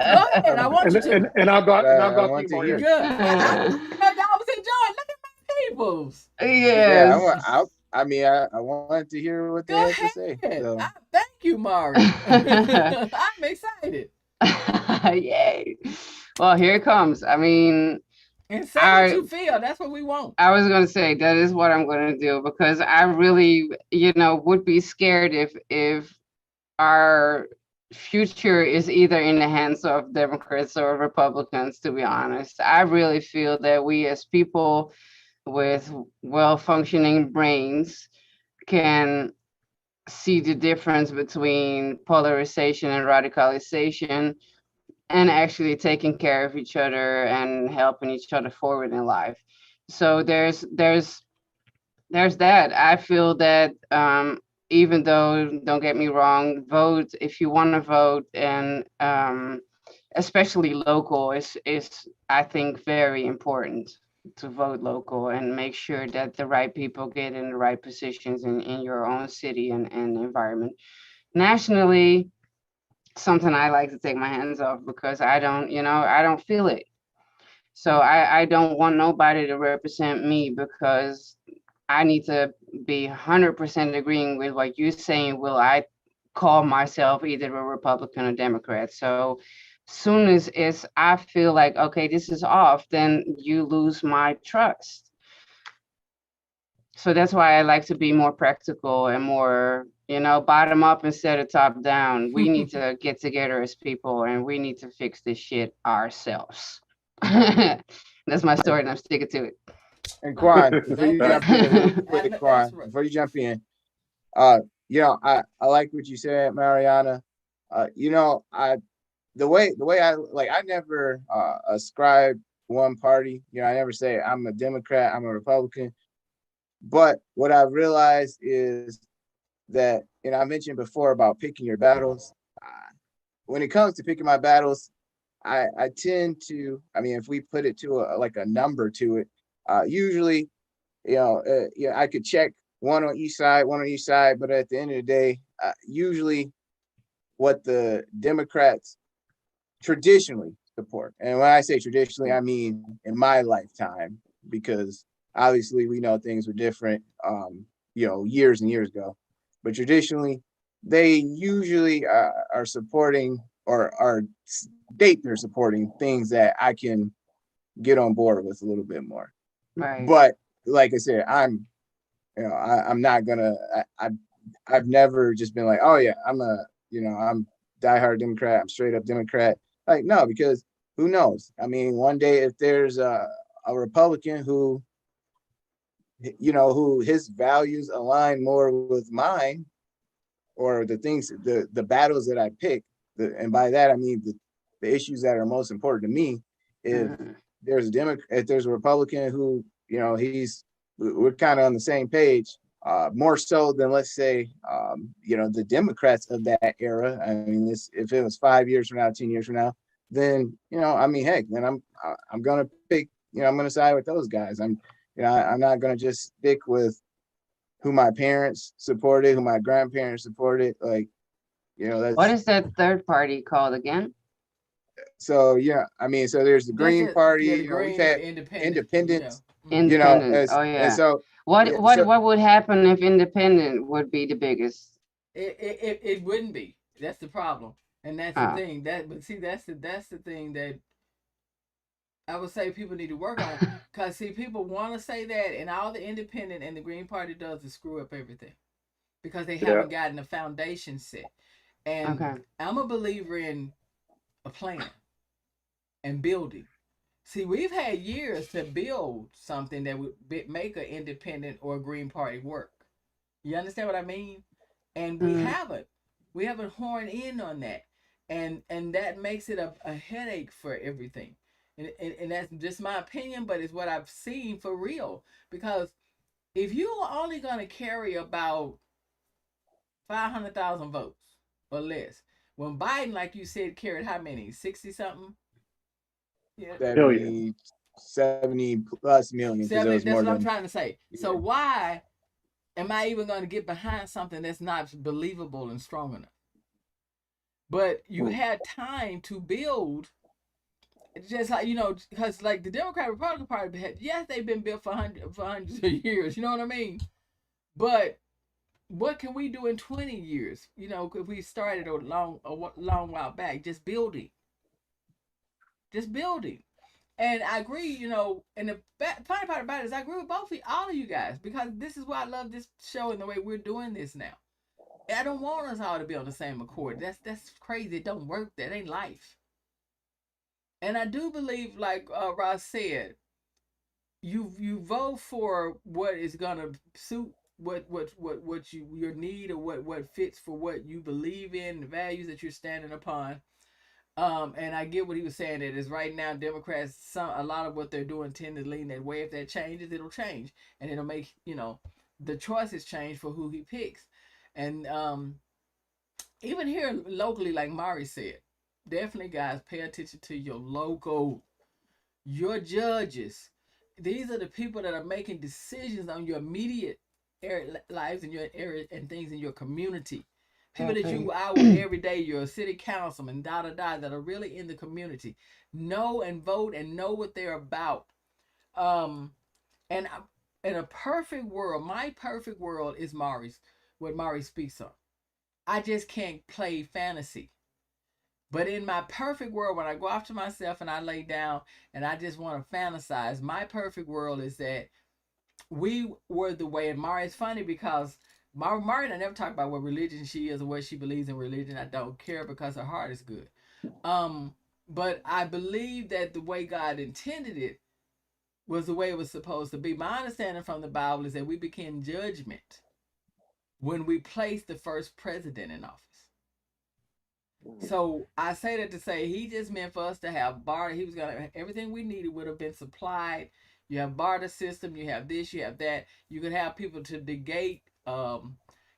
ahead. I want you to.
And I'll go. And I'll
I
go after
want
you,
to
Marianne.
hear.
Good. I was enjoying. Look at my peoples.
Yeah,
Yes.
I mean, I wanted to hear what they
Go
had to say.
ahead.
So
Thank you, Mari. I'm excited.
Yay. Well, here it comes. I mean,
And say what you feel. That's what we want.
I was going to say that is what I'm going to do, because I really, would be scared if our future is either in the hands of Democrats or Republicans, to be honest. I really feel that we as people with well-functioning brains can see the difference between polarization and radicalization, and actually taking care of each other and helping each other forward in life. So there's that. I feel that even though, don't get me wrong, vote if you want to vote, and especially local is I think very important to vote local and make sure that the right people get in the right positions in your own city and environment. Nationally, something I like to take my hands off, because I don't feel it. So I don't want nobody to represent me, because I need to be 100% agreeing with what you're saying. Will I call myself either a Republican or Democrat? So soon as I feel like, okay, this is off, then you lose my trust. So that's why I like to be more practical and more, bottom up instead of top down. We need to get together as people, and we need to fix this shit ourselves. That's my story, and I'm sticking to it.
And Quan, before you jump in, real quick, Quan, before you jump in, I like what you said, Mariana. The way I never ascribe one party. I never say I'm a Democrat, I'm a Republican. But what I've realized is that, I mentioned before about picking your battles. When it comes to picking my battles, I tend to, if we put it to a number to it, usually, I could check one on each side, but at the end of the day, usually what the Democrats traditionally support. And when I say traditionally, I mean in my lifetime, because obviously we know things were different, years and years ago. But traditionally, they usually are supporting or state they're supporting things that I can get on board with a little bit more.
Right.
But like I said, I'm not gonna. I've never just been like, oh yeah, I'm diehard Democrat. I'm straight up Democrat. Like, no, because who knows? One day if there's a Republican who his values align more with mine, or the things, the battles that I pick, and by that I mean the issues that are most important to me. If there's a Republican who, we're kind of on the same page, more so than, let's say, the Democrats of that era. If it was 5 years from now, 10 years from now, then, heck, then I'm going to pick, I'm going to side with those guys. I'm not going to just stick with who my parents supported, who my grandparents supported. Like, that's,
what is that third party called again?
So so there's the Green Party.
Yeah, the Green,
we've had
Independents.
Independent. Oh yeah.
And so
what would happen if Independent would be the biggest?
It wouldn't be. That's the problem, and that's the thing. That's the thing that I would say people need to work on. Because people want to say that, and all the Independent and the Green Party does is screw up everything, because they haven't gotten a foundation set. And I'm a believer in a plan and building. See, we've had years to build something that would make an Independent or a Green Party work. You understand what I mean? And we haven't horned in on that. and that makes it a headache for everything. And that's just my opinion, but it's what I've seen for real. Because if you're only going to carry about 500,000 votes or less, when Biden, like you said, carried how many? 60 something? Yeah.
70 plus million, because there was
That's
more
what I'm
than.
trying to say. So why am I even going to get behind something that's not believable and strong enough? But you had time to build, just like, because like the Democrat Republican Party had, yes, they've been built for hundreds of years, you know what I mean? But what can we do in 20 years? If we started a long while back, just building. And I agree, and the funny part about it is I agree with all of you guys, because this is why I love this show and the way we're doing this now. I don't want us all to be on the same accord. That's crazy. It don't work. That ain't life. And I do believe, like Ross said, you vote for what is gonna suit what your need, or what fits for what you believe in, the values that you're standing upon. And I get what he was saying, that is right now Democrats, a lot of what they're doing tend to lean that way. If that changes, it'll change, and it'll make the choices change for who he picks. And even here locally, like Mari said, definitely, guys, pay attention to your local, your judges. These are the people that are making decisions on your immediate lives and your area and things in your community. People that you out with every day, your city councilman, that are really in the community, know and vote and know what they're about. And in a perfect world, my perfect world is what Mari speaks on. I just can't play fantasy. But in my perfect world, when I go off to myself and I lay down and I just want to fantasize, my perfect world is that we were the way. And Mari is funny because Mari and I never talk about what religion she is or what she believes in religion. I don't care, because her heart is good. But I believe that the way God intended it was the way it was supposed to be. My understanding from the Bible is that we begin judgment when we place the first president in office. So I say that to say he just meant for us to have barter. He was gonna, everything we needed would have been supplied. You have barter system, you have this, you have that. You could have people to negate.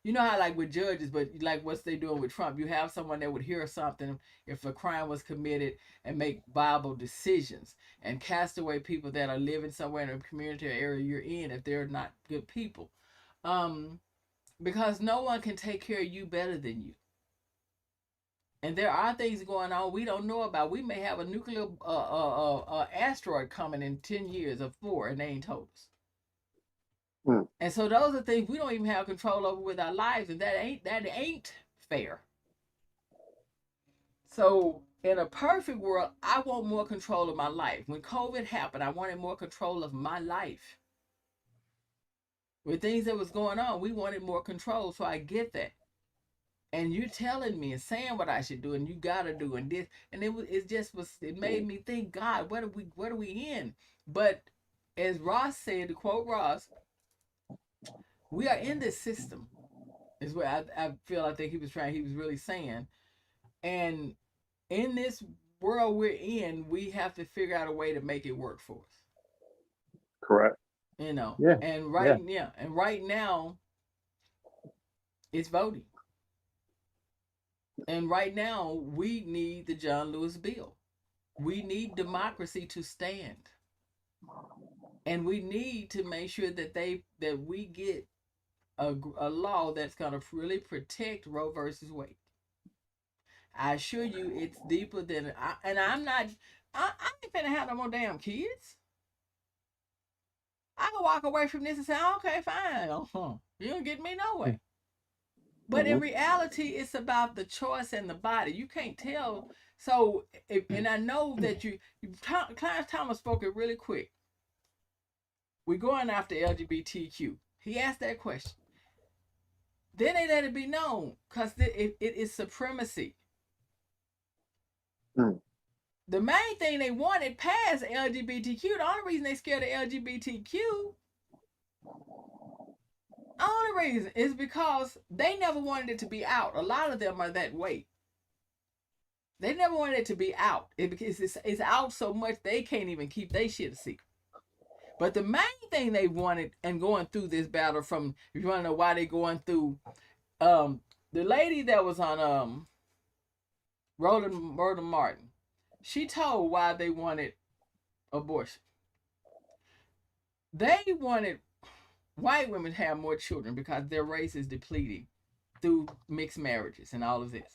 You know how, like with judges, but like what's they doing with Trump? You have someone that would hear something if a crime was committed and make viable decisions and cast away people that are living somewhere in a community or area you're in if they're not good people. Because no one can take care of you better than you. And there are things going on we don't know about. We may have a nuclear asteroid coming in 10 years or 4, and they ain't told us. And so those are things we don't even have control over with our lives, and that ain't fair. So in a perfect world, I want more control of my life. When COVID happened, I wanted more control of my life. With things that was going on, we wanted more control, so I get that. And you're telling me and saying what I should do, and you gotta do, and this, and it made me think, God, what are we in? But as Ross said, to quote Ross, we are in this system, is what I think he was really saying. And in this world we're in, we have to figure out a way to make it work for us.
Correct.
Yeah.
And right now it's voting. And right now, we need the John Lewis bill. We need democracy to stand. And we need to make sure that we get a law that's going to really protect Roe versus Wade. I assure you, it's deeper than I ain't finna have no more damn kids. I can walk away from this and say, okay, fine. You don't get me no way. But in reality, it's about the choice and the body. You can't tell. So, and I know that Clarence Thomas spoke it really quick. We're going after LGBTQ. He asked that question. Then they let it be known, because it is supremacy. The main thing they wanted passed LGBTQ. The only reason they scared of LGBTQ, only reason is because they never wanted it to be out. A lot of them are that way. They never wanted it to be out. Because it's out so much they can't even keep their shit a secret. But the main thing they wanted and going through this battle from, if you want to know why they going through, the lady that was on Rhoda Martin, she told why they wanted abortion. They wanted white women to have more children because their race is depleting through mixed marriages and all of this.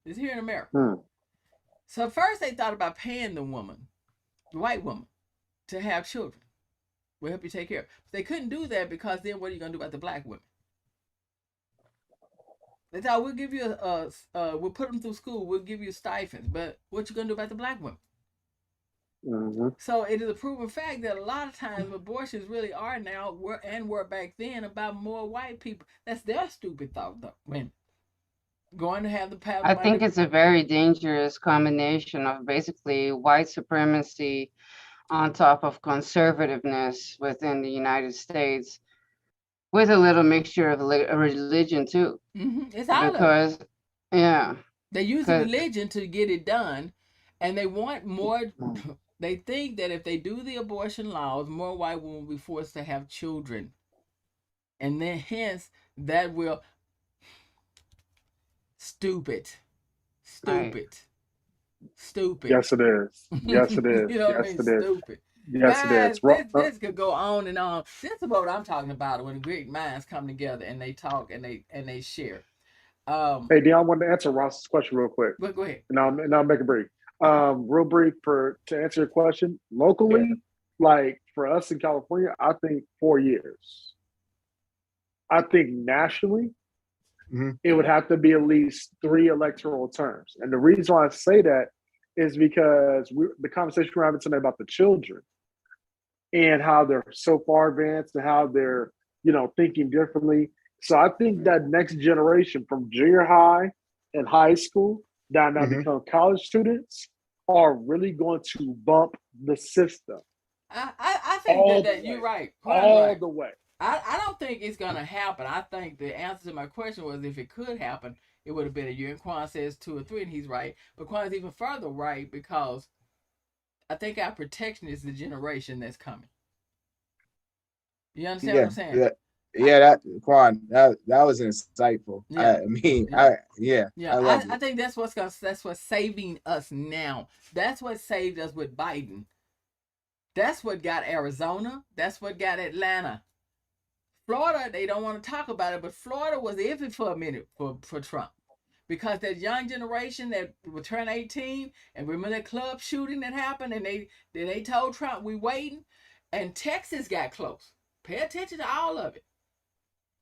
It's here in America. So first they thought about paying the woman, the white woman, to have children. We'll help you take care of. They couldn't do that because then what are you going to do about the black women? They thought we'll give you we'll put them through school, we'll give you stipends, but what you going to do about the black women? So it is a proven fact that a lot of times abortions really are now were back then about more white people. That's their stupid thought though. When going to have the power.
I think it's a very dangerous combination of basically white supremacy on top of conservativeness within the United States, with a little mixture of religion too.
It's all
because, yeah,
they use religion to get it done, and they want more. They think that if they do the abortion laws, more white women will be forced to have children, and then hence that will stupid.
Yes, it is. Yes, it is.
You know what I mean? Stupid.
Yes,
Guys,
it is.
This could go on and on. This is what I'm talking about when great minds come together and they talk and they share.
Hey, Dionne, I want to answer Ross's question real quick.
Go ahead.
And I'll make it brief. Real brief to answer your question. Locally, like for us in California, I think 4 years. I think nationally, it would have to be at least 3 electoral terms. And the reason why I say that is because the conversation we're having tonight about the children and how they're so far advanced and how they're, thinking differently. So I think that next generation from junior high and high school down now become college students are really going to bump the system.
I think that you're right.
All the way.
I don't think it's going to happen. I think the answer to my question was if it could happen, it would have been a year. And Quan says 2 or 3, and he's right. But Quan is even further right because I think our protection is the generation that's coming. You understand what I'm saying?
Yeah, Quan, that was insightful.
Yeah. I think that's what's saving us now. That's what saved us with Biden. That's what got Arizona. That's what got Atlanta. Florida, they don't want to talk about it, but Florida was iffy for a minute for Trump. Because that young generation that would turn 18, and remember that club shooting that happened, and they told Trump, we waiting, and Texas got close. Pay attention to all of it.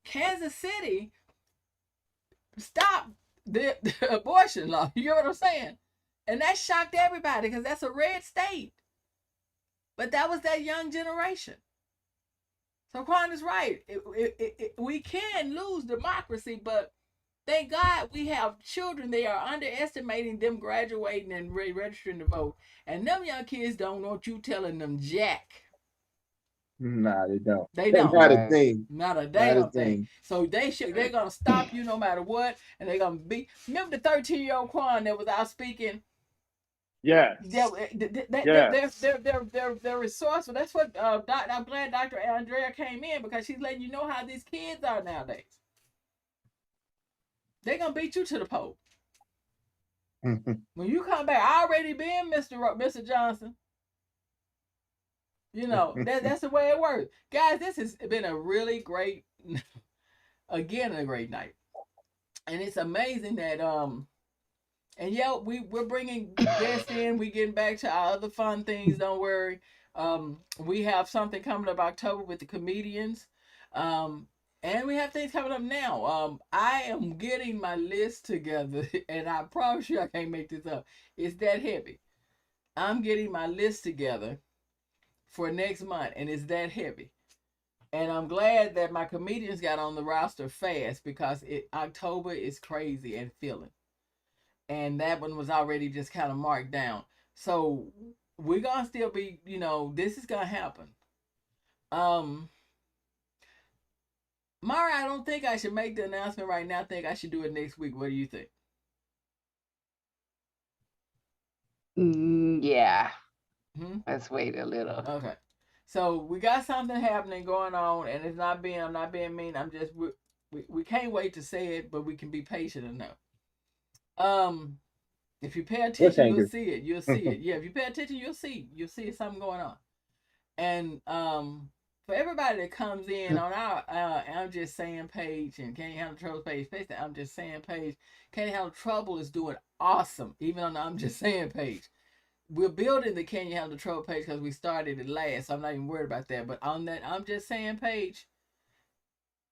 Kansas City stopped the abortion law. You know what I'm saying? And that shocked everybody because that's a red state. But that was that young generation. So Quan is right. We can lose democracy, but thank God we have children. They are underestimating them graduating and registering to vote. And them young kids don't want you telling them jack.
Nah, they don't.
They don't.
Not a thing.
Not a damn thing. So they're gonna stop you no matter what, and they're gonna be. Remember the 13-year-old Quan that was out speaking?
Yeah.
They're resourceful. That's what I'm glad Dr. Andrea came in because she's letting you know how these kids are nowadays. They're gonna beat you to the poll. When you come back, I already been Mr. Johnson. That's the way it works. Guys, this has been a really great, again, a great night. And it's amazing that, and yeah, we're bringing guests in. We're getting back to our other fun things. Don't worry. We have something coming up October with the comedians. And we have things coming up now. I am getting my list together, and I promise you I can't make this up. It's that heavy. I'm getting my list together for next month, and it's that heavy. And I'm glad that my comedians got on the roster fast because October is crazy and filling. And that one was already just kind of marked down. So we're going to still be, this is going to happen. Mara, I don't think I should make the announcement right now. I think I should do it next week. What do you think?
Yeah.
Hmm?
Let's wait a little.
Okay. So we got something happening going on, and it's not being. I'm not being mean. I'm just we can't wait to say it, but we can be patient enough. Um, if you pay attention, you'll
Cliffhanger.
see it. You'll see it. Yeah, if you pay attention, you'll see something going on. And for everybody that comes in on our I'm Just Saying page and Can't Handle Trouble page, especially I'm Just Saying page, Can't Handle Trouble is doing awesome, even on the I'm Just Saying page. We're building the Can You Handle Trouble page because we started it last, so I'm not even worried about that. But on that I'm Just Saying page,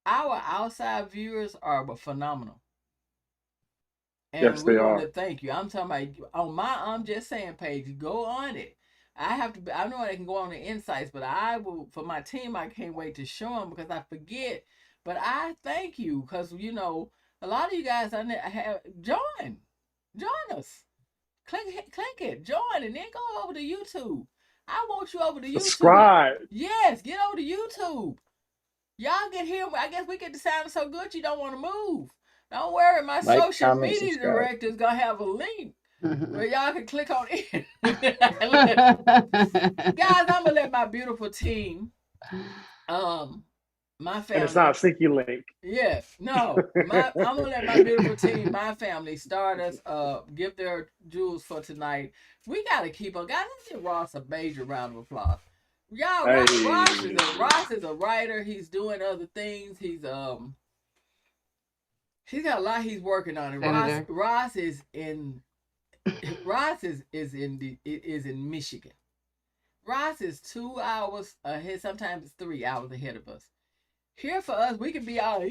our outside viewers are phenomenal. And
Yes,
we
they
want
are.
to thank you. I'm talking about on my I'm Just Saying page, go on it. I have to. I know they can go on the insights, but I will for my team. I can't wait to show them because I forget. But I thank you because a lot of you guys I have join us. Click it, join, and then go over to YouTube. I want you over to YouTube.
Subscribe.
Yes, get over to YouTube. Y'all get here. I guess we get the sound so good you don't want to move. Don't worry, my
Like,
social
comment,
media
subscribe.
director is gonna have a link where y'all can click on it. Guys, I'm gonna let my beautiful team, my
And it's not a
family.
sneaky link.
Yes, no, I'm gonna let my beautiful team, my family, start us. Give their jewels for tonight. We gotta keep on, guys. Let's give Ross a major round of applause. Y'all,
Hey.
Ross is a writer. He's doing other things. He's got a lot he's working on. And
Senator.
Ross is in Michigan. Ross is 2 hours ahead. Sometimes it's 3 hours ahead of us. Here for us, we can be all.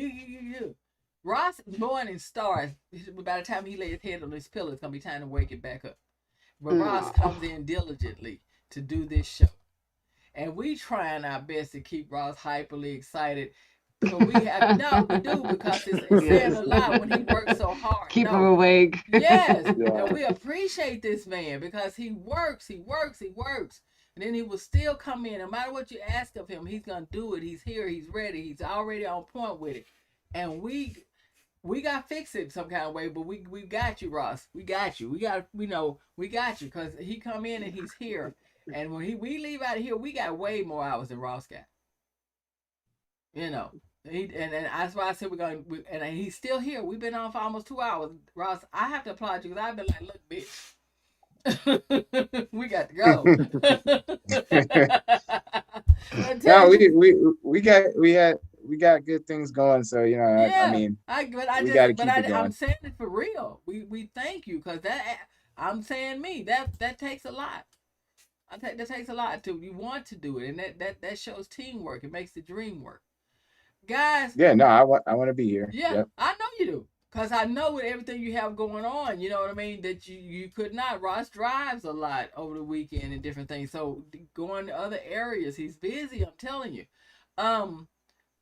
Ross morning starts. By the time he lays his head on his pillow, it's gonna be time to wake it back up. But Ross comes in diligently to do this show, and we trying our best to keep Ross hyperly excited. So we do because it's saying a lot when he works so hard.
Keep him awake.
Yes,
Yeah.
and we appreciate this man because he works, and then he will still come in. No matter what you ask of him, he's gonna do it. He's here, he's ready, he's already on point with it. And we got to fix it some kind of way, but we got you, Ross. We got you. We got you because he come in and he's here. And when we leave out of here, we got way more hours than Ross got. And that's why I said and he's still here. We've been on for almost 2 hours. Ross, I have to applaud you because I've been like, look, bitch. We got to go.
No, we got good things going. So I mean, we got to keep it going.
I'm saying it for real. We thank you because I'm saying that takes a lot. That takes a lot to you want to do it, and that shows teamwork. It makes the dream work, guys.
Yeah, no, I want to be here.
Yeah,
yep.
I know you do. Because I know with everything you have going on, you know what I mean, that you could not. Ross drives a lot over the weekend and different things. So going to other areas, he's busy, I'm telling you.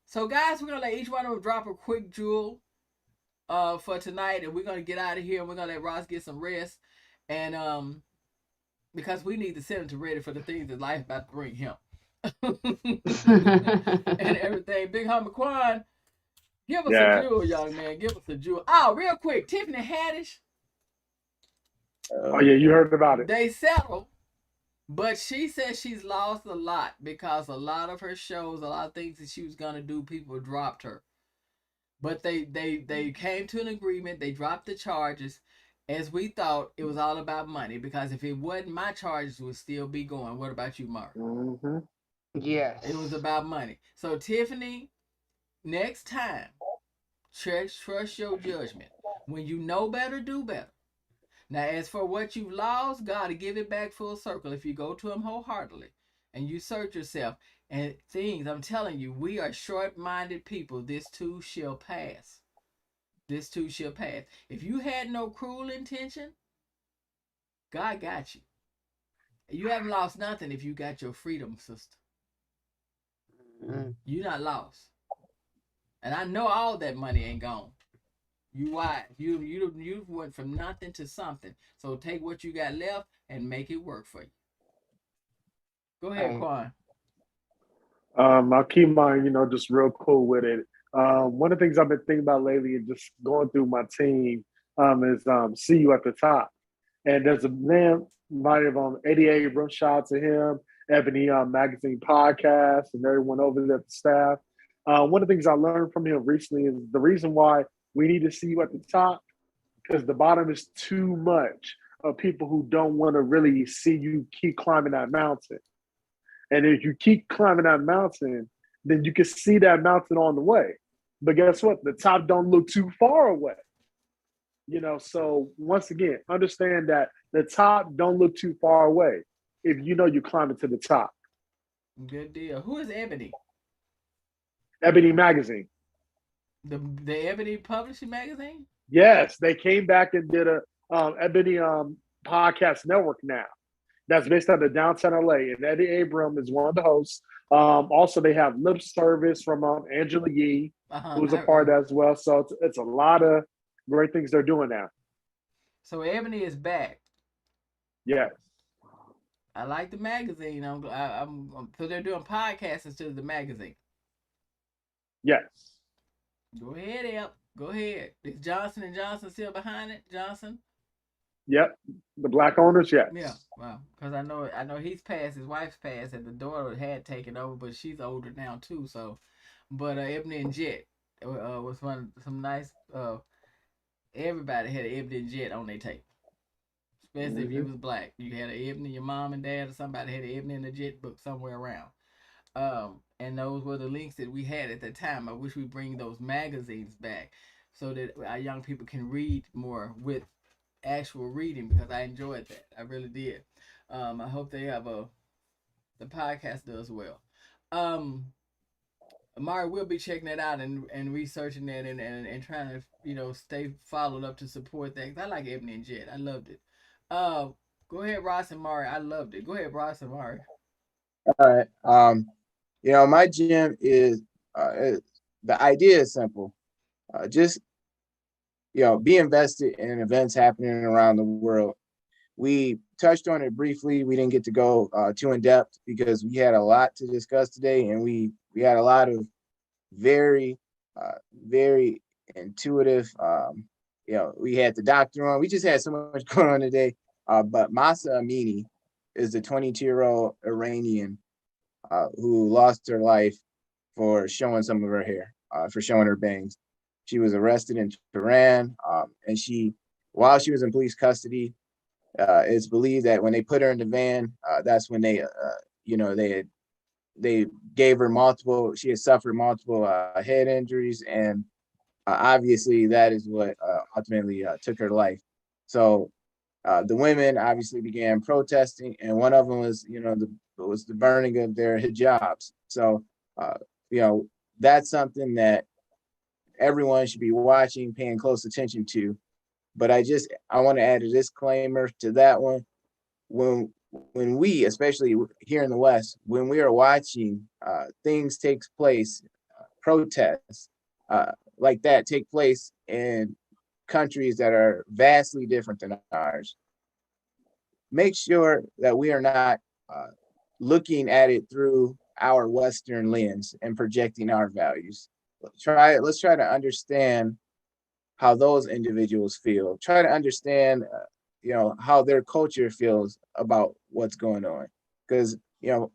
So guys, we're going to let each one of them drop a quick jewel for tonight. And we're going to get out of here. And we're going to let Ross get some rest. And because we need the senator ready for the things that life about to bring him. And everything. Big homie Quan. Give us a jewel, young man. Give us a jewel. Oh, real quick. Tiffany Haddish.
Oh, yeah, you heard about it.
They settled, but she says she's lost a lot because a lot of her shows, a lot of things that she was going to do, people dropped her. But they came to an agreement. They dropped the charges. As we thought, it was all about money because if it wasn't, my charges would still be going. What about you, Mark?
Mm-hmm.
Yes.
It was about money. So, Tiffany, next time, trust your judgment. When you know better, do better. Now, as for what you've lost, God will give it back full circle if you go to him wholeheartedly and you search yourself. And things, I'm telling you, we are short-minded people. This too shall pass. This too shall pass. If you had no cruel intention, God got you. You haven't lost nothing if you got your freedom, sister. You're not lost. And I know all that money ain't gone. You wise. You went from nothing to something. So take what you got left and make it work for you. Go ahead, Quan.
I'll keep mine, just real cool with it. One of the things I've been thinking about lately and just going through my team is see you at the top. And there's a man by the name of Eddie Abrams, shout out to him, Ebony Magazine podcast, and everyone over there at the staff. One of the things I learned from him recently is the reason why we need to see you at the top, because the bottom is too much of people who don't want to really see you keep climbing that mountain. And if you keep climbing that mountain, then you can see that mountain on the way. But guess what? The top don't look too far away. You know, so once again, understand that the top don't look too far away if you know you're climbing to the top.
Good deal. Who is Ebony?
Ebony Magazine.
The Ebony Publishing Magazine?
Yes, they came back and did a Ebony podcast network now. That's based out of downtown LA, and Eddie Abram is one of the hosts. Also, they have Lip Service from Angela Yee, who's a part of that as well. So it's a lot of great things they're doing now.
So Ebony is back.
Yes.
I like the magazine. So they're doing podcasts instead of the magazine.
Yes.
Go ahead, Ep. Go ahead. Is Johnson and Johnson still behind it? Johnson?
Yep. The black owners, yes.
Yeah. Wow. Because I know he's passed, his wife's passed, and the daughter had taken over, but she's older now too. So, but Ebony and Jet was some nice. Everybody had an Ebony and Jet on their tape. Especially if you was black. You had an Ebony, your mom and dad, or somebody had an Ebony and a Jet book somewhere around. And those were the links that we had at that time. I wish we bring those magazines back so that our young people can read more with actual reading, because I enjoyed that. I really did. I hope they have the podcast does well. Mari will be checking that out and researching that and trying to, stay followed up to support that. 'Cause I like Ebony and Jet. I loved it. Go ahead, Ross and Mari. I loved it. Go ahead, Ross and Mari.
All right. My gym is the idea is simple. Just be invested in events happening around the world. We touched on it briefly. We didn't get to go too in depth because we had a lot to discuss today, and we had a lot of very, very intuitive. We had the doctor on. We just had so much going on today. But Mahsa Amini is a 22-year-old Iranian who lost her life for showing some of her hair, for showing her bangs. She was arrested in Tehran, and while she was in police custody, it's believed that when they put her in the van, that's when they gave her she had suffered multiple head injuries, and obviously that is what ultimately took her life. So the women obviously began protesting, and one of them was, was the burning of their hijabs. So, that's something that everyone should be watching, paying close attention to. But I want to add a disclaimer to that one. When we, especially here in the West, when we are watching things take place, protests like that take place in countries that are vastly different than ours, make sure that we are not looking at it through our Western lens and projecting our values. Let's try to understand how those individuals feel. Try to understand, how their culture feels about what's going on. Because,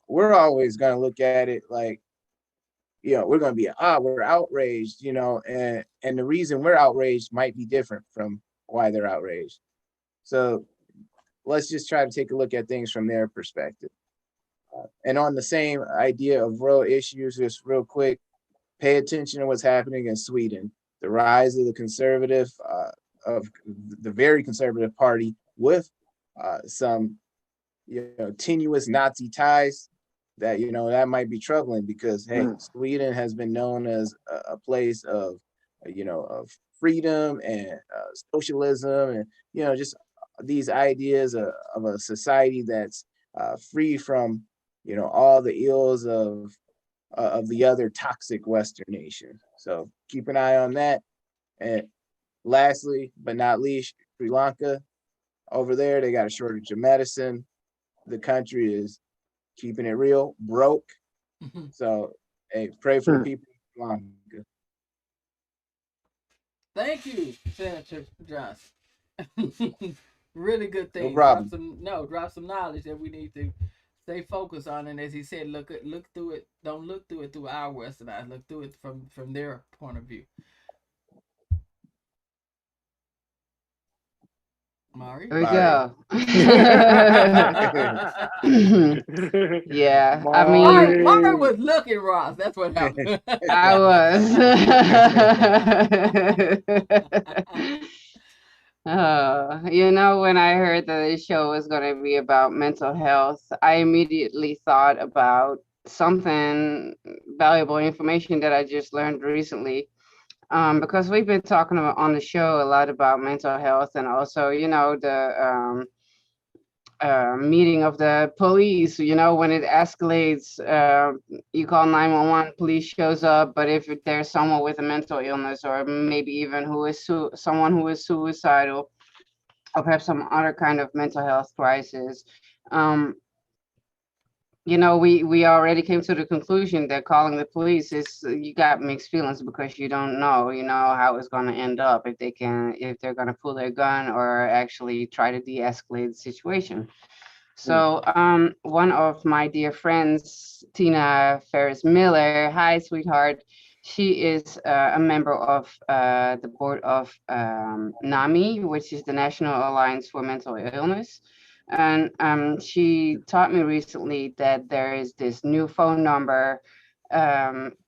we're always going to look at it like, we're going to be, we're outraged, and the reason we're outraged might be different from why they're outraged. So let's just try to take a look at things from their perspective. And on the same idea of real issues, just real quick, pay attention to what's happening in Sweden. The rise of of the very conservative party with some, tenuous Nazi ties that, that might be troubling because, hey, Sweden has been known as a place of, of freedom and socialism and, just these ideas of a society that's free from, all the ills of the other toxic Western nations. So keep an eye on that. And lastly, but not least, Sri Lanka. Over there, they got a shortage of medicine. The country is keeping it real, broke. So, hey, pray for the people of Sri Lanka.
Thank you, Senator Johnson. Really good
No
things.
problem.
Drop some knowledge that we need to stay focused on. And as he said, look through it. Don't look through it through our Western eyes. Look through it from their point of view. Mari.
There we
Mari.
go. Yeah, I
Mari,
mean,
Mari
Mari.
was looking, Ross. That's what happened.
I was. When I heard that the show was going to be about mental health, I immediately thought about something valuable information that I just learned recently. Because we've been talking about on the show a lot about mental health and also, the meeting of the police, when it escalates, you call 911, police shows up, but if there's someone with a mental illness or maybe even someone who is suicidal or perhaps some other kind of mental health crisis, um, we already came to the conclusion that calling the police is you got mixed feelings because you don't know, how it's going to end up if they're going to pull their gun or actually try to de-escalate the situation. So, one of my dear friends, Tina Ferris Miller, hi, sweetheart. She is a member of the board of NAMI, which is the National Alliance for Mental Illness. And she taught me recently that there is this new phone number.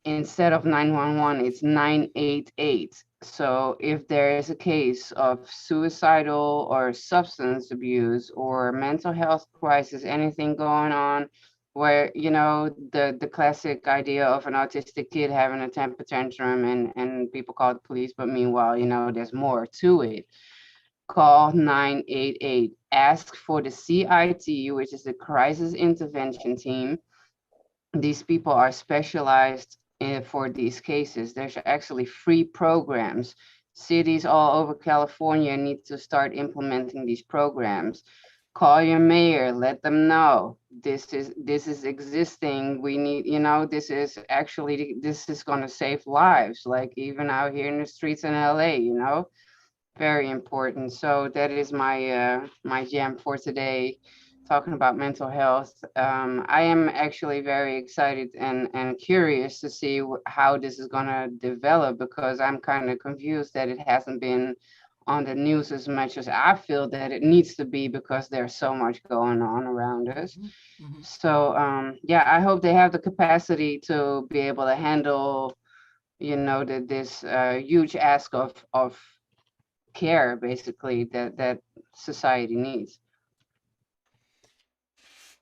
Instead of 911, it's 988. So if there is a case of suicidal or substance abuse or mental health crisis, anything going on where, the classic idea of an autistic kid having a temper tantrum and people call the police, but meanwhile, there's more to it. Call 988. Ask for the CIT, which is the Crisis Intervention Team. These people are specialized for these cases. There's actually free programs. Cities all over California need to start implementing these programs. Call your mayor, let them know this is existing. We need, this is going to save lives, like even out here in the streets in LA, very important. So that is my jam for today, talking about mental health. I am actually very excited and curious to see how this is going to develop because I'm kind of confused that it hasn't been on the news as much as I feel that it needs to be because there's so much going on around us. So yeah, I hope they have the capacity to be able to handle, this huge ask of care basically that society needs.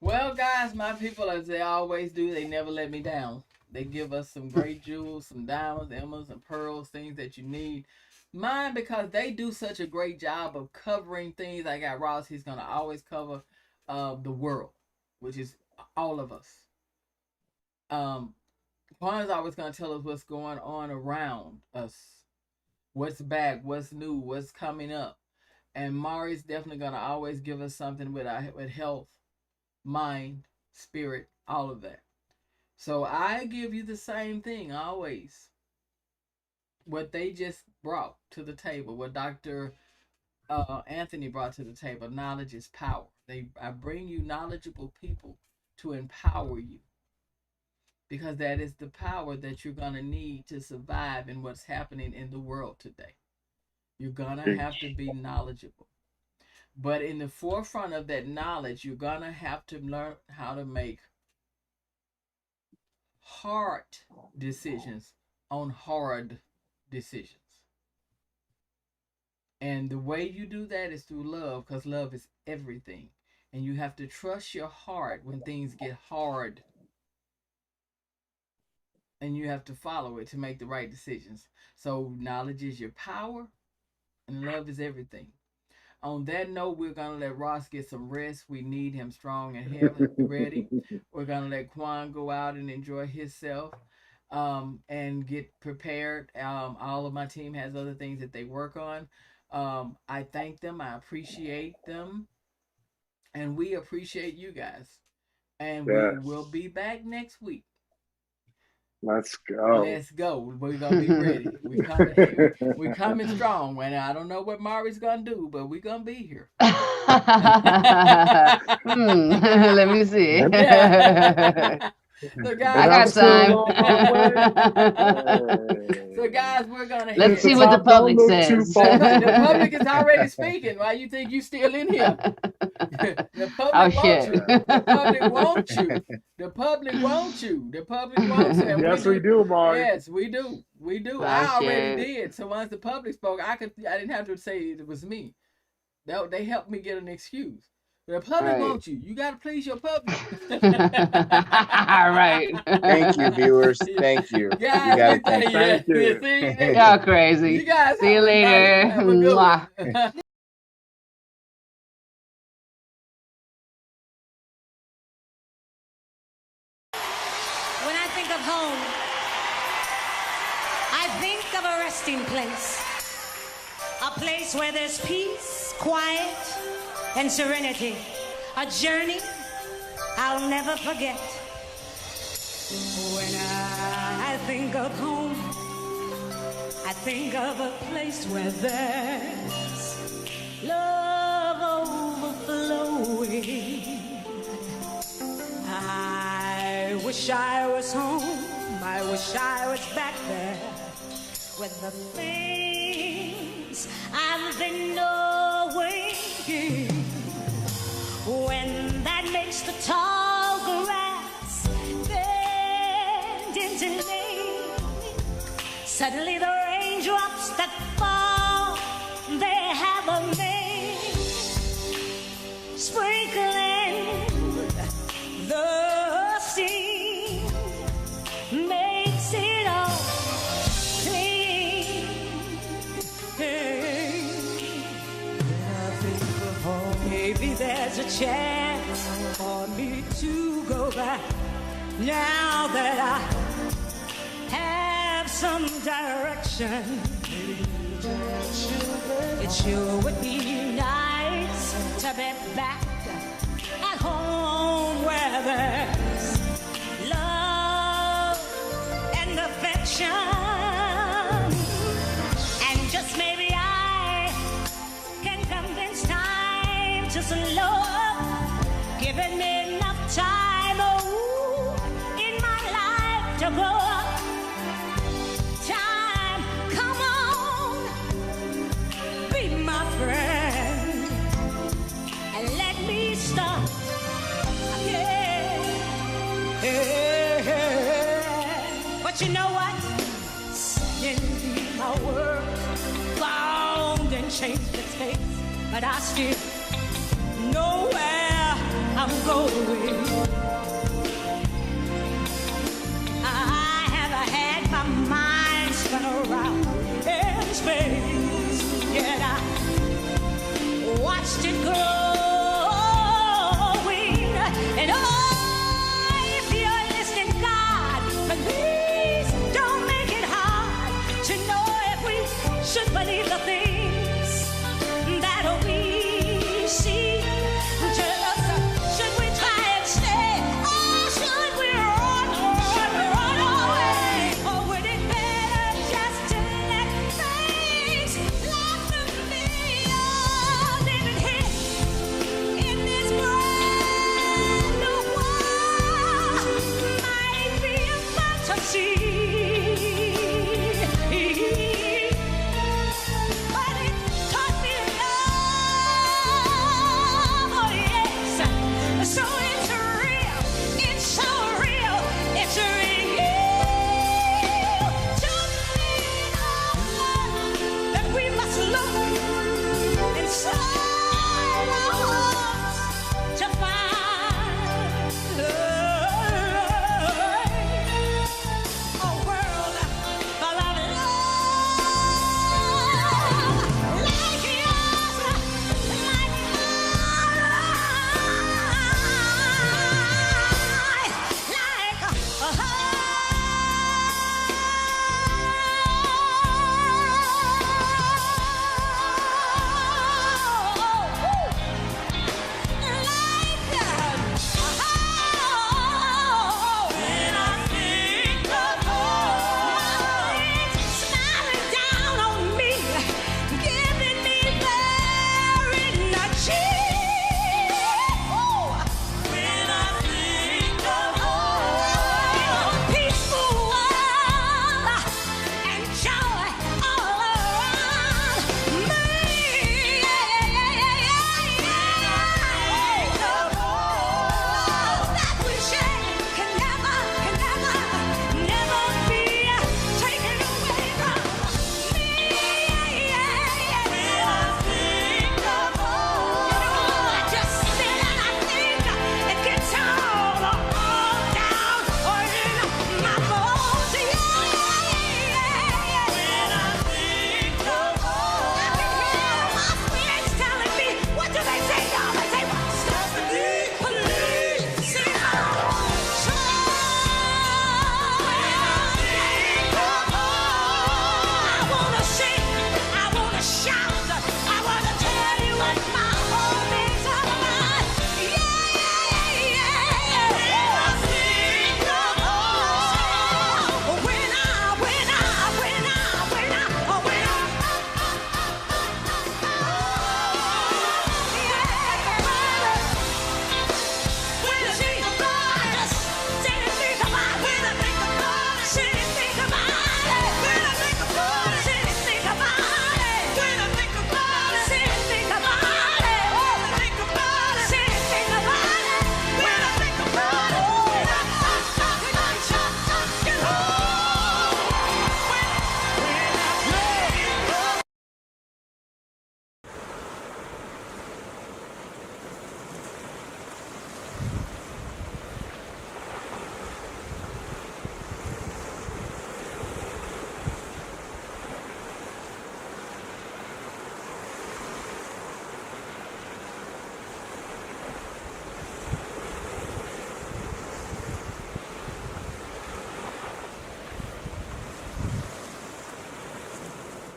Well, guys, my people, as they always do, they never let me down. They give us some great jewels, some diamonds, emeralds, and pearls, things that you need. Mine, because they do such a great job of covering things. I got Ross, he's going to always cover the world, which is all of us. Quan's always going to tell us what's going on around us, what's back, what's new, what's coming up. And Mari's definitely going to always give us something with health, mind, spirit, all of that. So I give you the same thing always. What they just brought to the table, what Dr. Anthony brought to the table, knowledge is power. I bring you knowledgeable people to empower you because that is the power that you're going to need to survive in what's happening in the world today. You're going to have to be knowledgeable. But in the forefront of that knowledge, you're going to have to learn how to make hard decisions on hard decisions. And the way you do that is through love, because love is everything. And you have to trust your heart when things get hard. And you have to follow it to make the right decisions. So knowledge is your power, and love is everything. On that note, we're going to let Ross get some rest. We need him strong and ready. We're going to let Quan go out and enjoy himself and get prepared. All of my team has other things that they work on. I thank them. I appreciate them. And we appreciate you guys. And we will be back next week.
Let's go.
Let's go. We're gonna be ready. We coming strong. And I don't know what Mari's gonna do, but we're gonna be here.
Let me see.
Yeah. So guys,
I got time.
So guys, we're gonna.
Let's see what the public says.
The public is already speaking. Why you think you still in here? The public wants you. The public wants you. The public wants you. The public wants you.
Yes, we do, Mari.
Yes, we do. We do. I already did. So once the public spoke, I didn't have to say it was me. They helped me get an excuse. The public wants you. You gotta please your public.
All right.
Thank you, viewers. Thank you.
Guys,
You gotta
Thank you.
Y'all crazy.
You guys
See you later.
have a good one.
Mwah.
When I think of home, I think of a resting place. A place where there's peace, quiet, and serenity. A journey I'll never forget. When I think of home, I think of a place where there's love overflowing. I wish I was home. I wish I was back there with the things I've been knowing. When that makes the tall grass bend into name, suddenly the raindrops that fall, they have a name, sprinkling the sea makes it all clean. Maybe there's a chance for me to go back now that I have some direction. It sure would be nice to be back at home where there's love and affection. And just maybe I can convince time to slow up, giving me enough time, in my life to grow up. Time, come on, be my friend, and let me start again. But you know what? Sin be my word, bound and changed its face, but I still know where I'm going. I have had my mind spun around in space, yet I watched it growing. And oh, if you're listening, God, please don't make it hard to know if we should believe the things that we see. Just should we try and stay, or should we run away? Or would it better just to let things let them be? Oh, living here in this brand new world might be a fantasy. But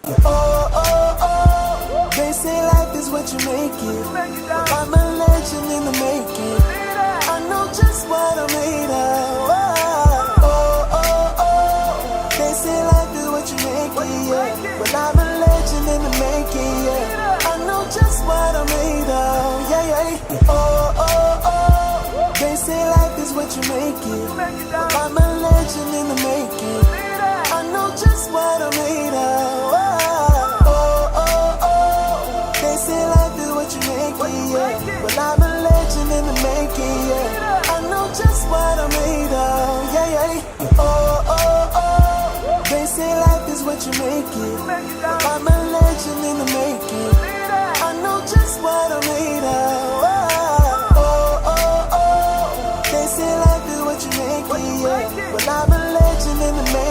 Oh, oh, oh. They say life is what you make it. But I'm a legend in the making. I know just what I'm made of. Oh, oh, oh. They say life is what you make it, yeah. But I'm a legend in the making, yeah. I know just what I'm made of, yeah, yeah. Oh, oh, oh. They say life is what you make it. But I'm a legend in the making. I know just what I'm made of. Oh, oh, oh. They say life is what you make it, yeah. But I'm a legend in the making, yeah. I know just what I'm made of, yeah, yeah. Oh, oh, oh. They say life is what you make it. But I'm a legend in the making. I know just what I'm made of. Oh, oh, oh. They say life is what you make it, yeah. But I'm a legend in the making.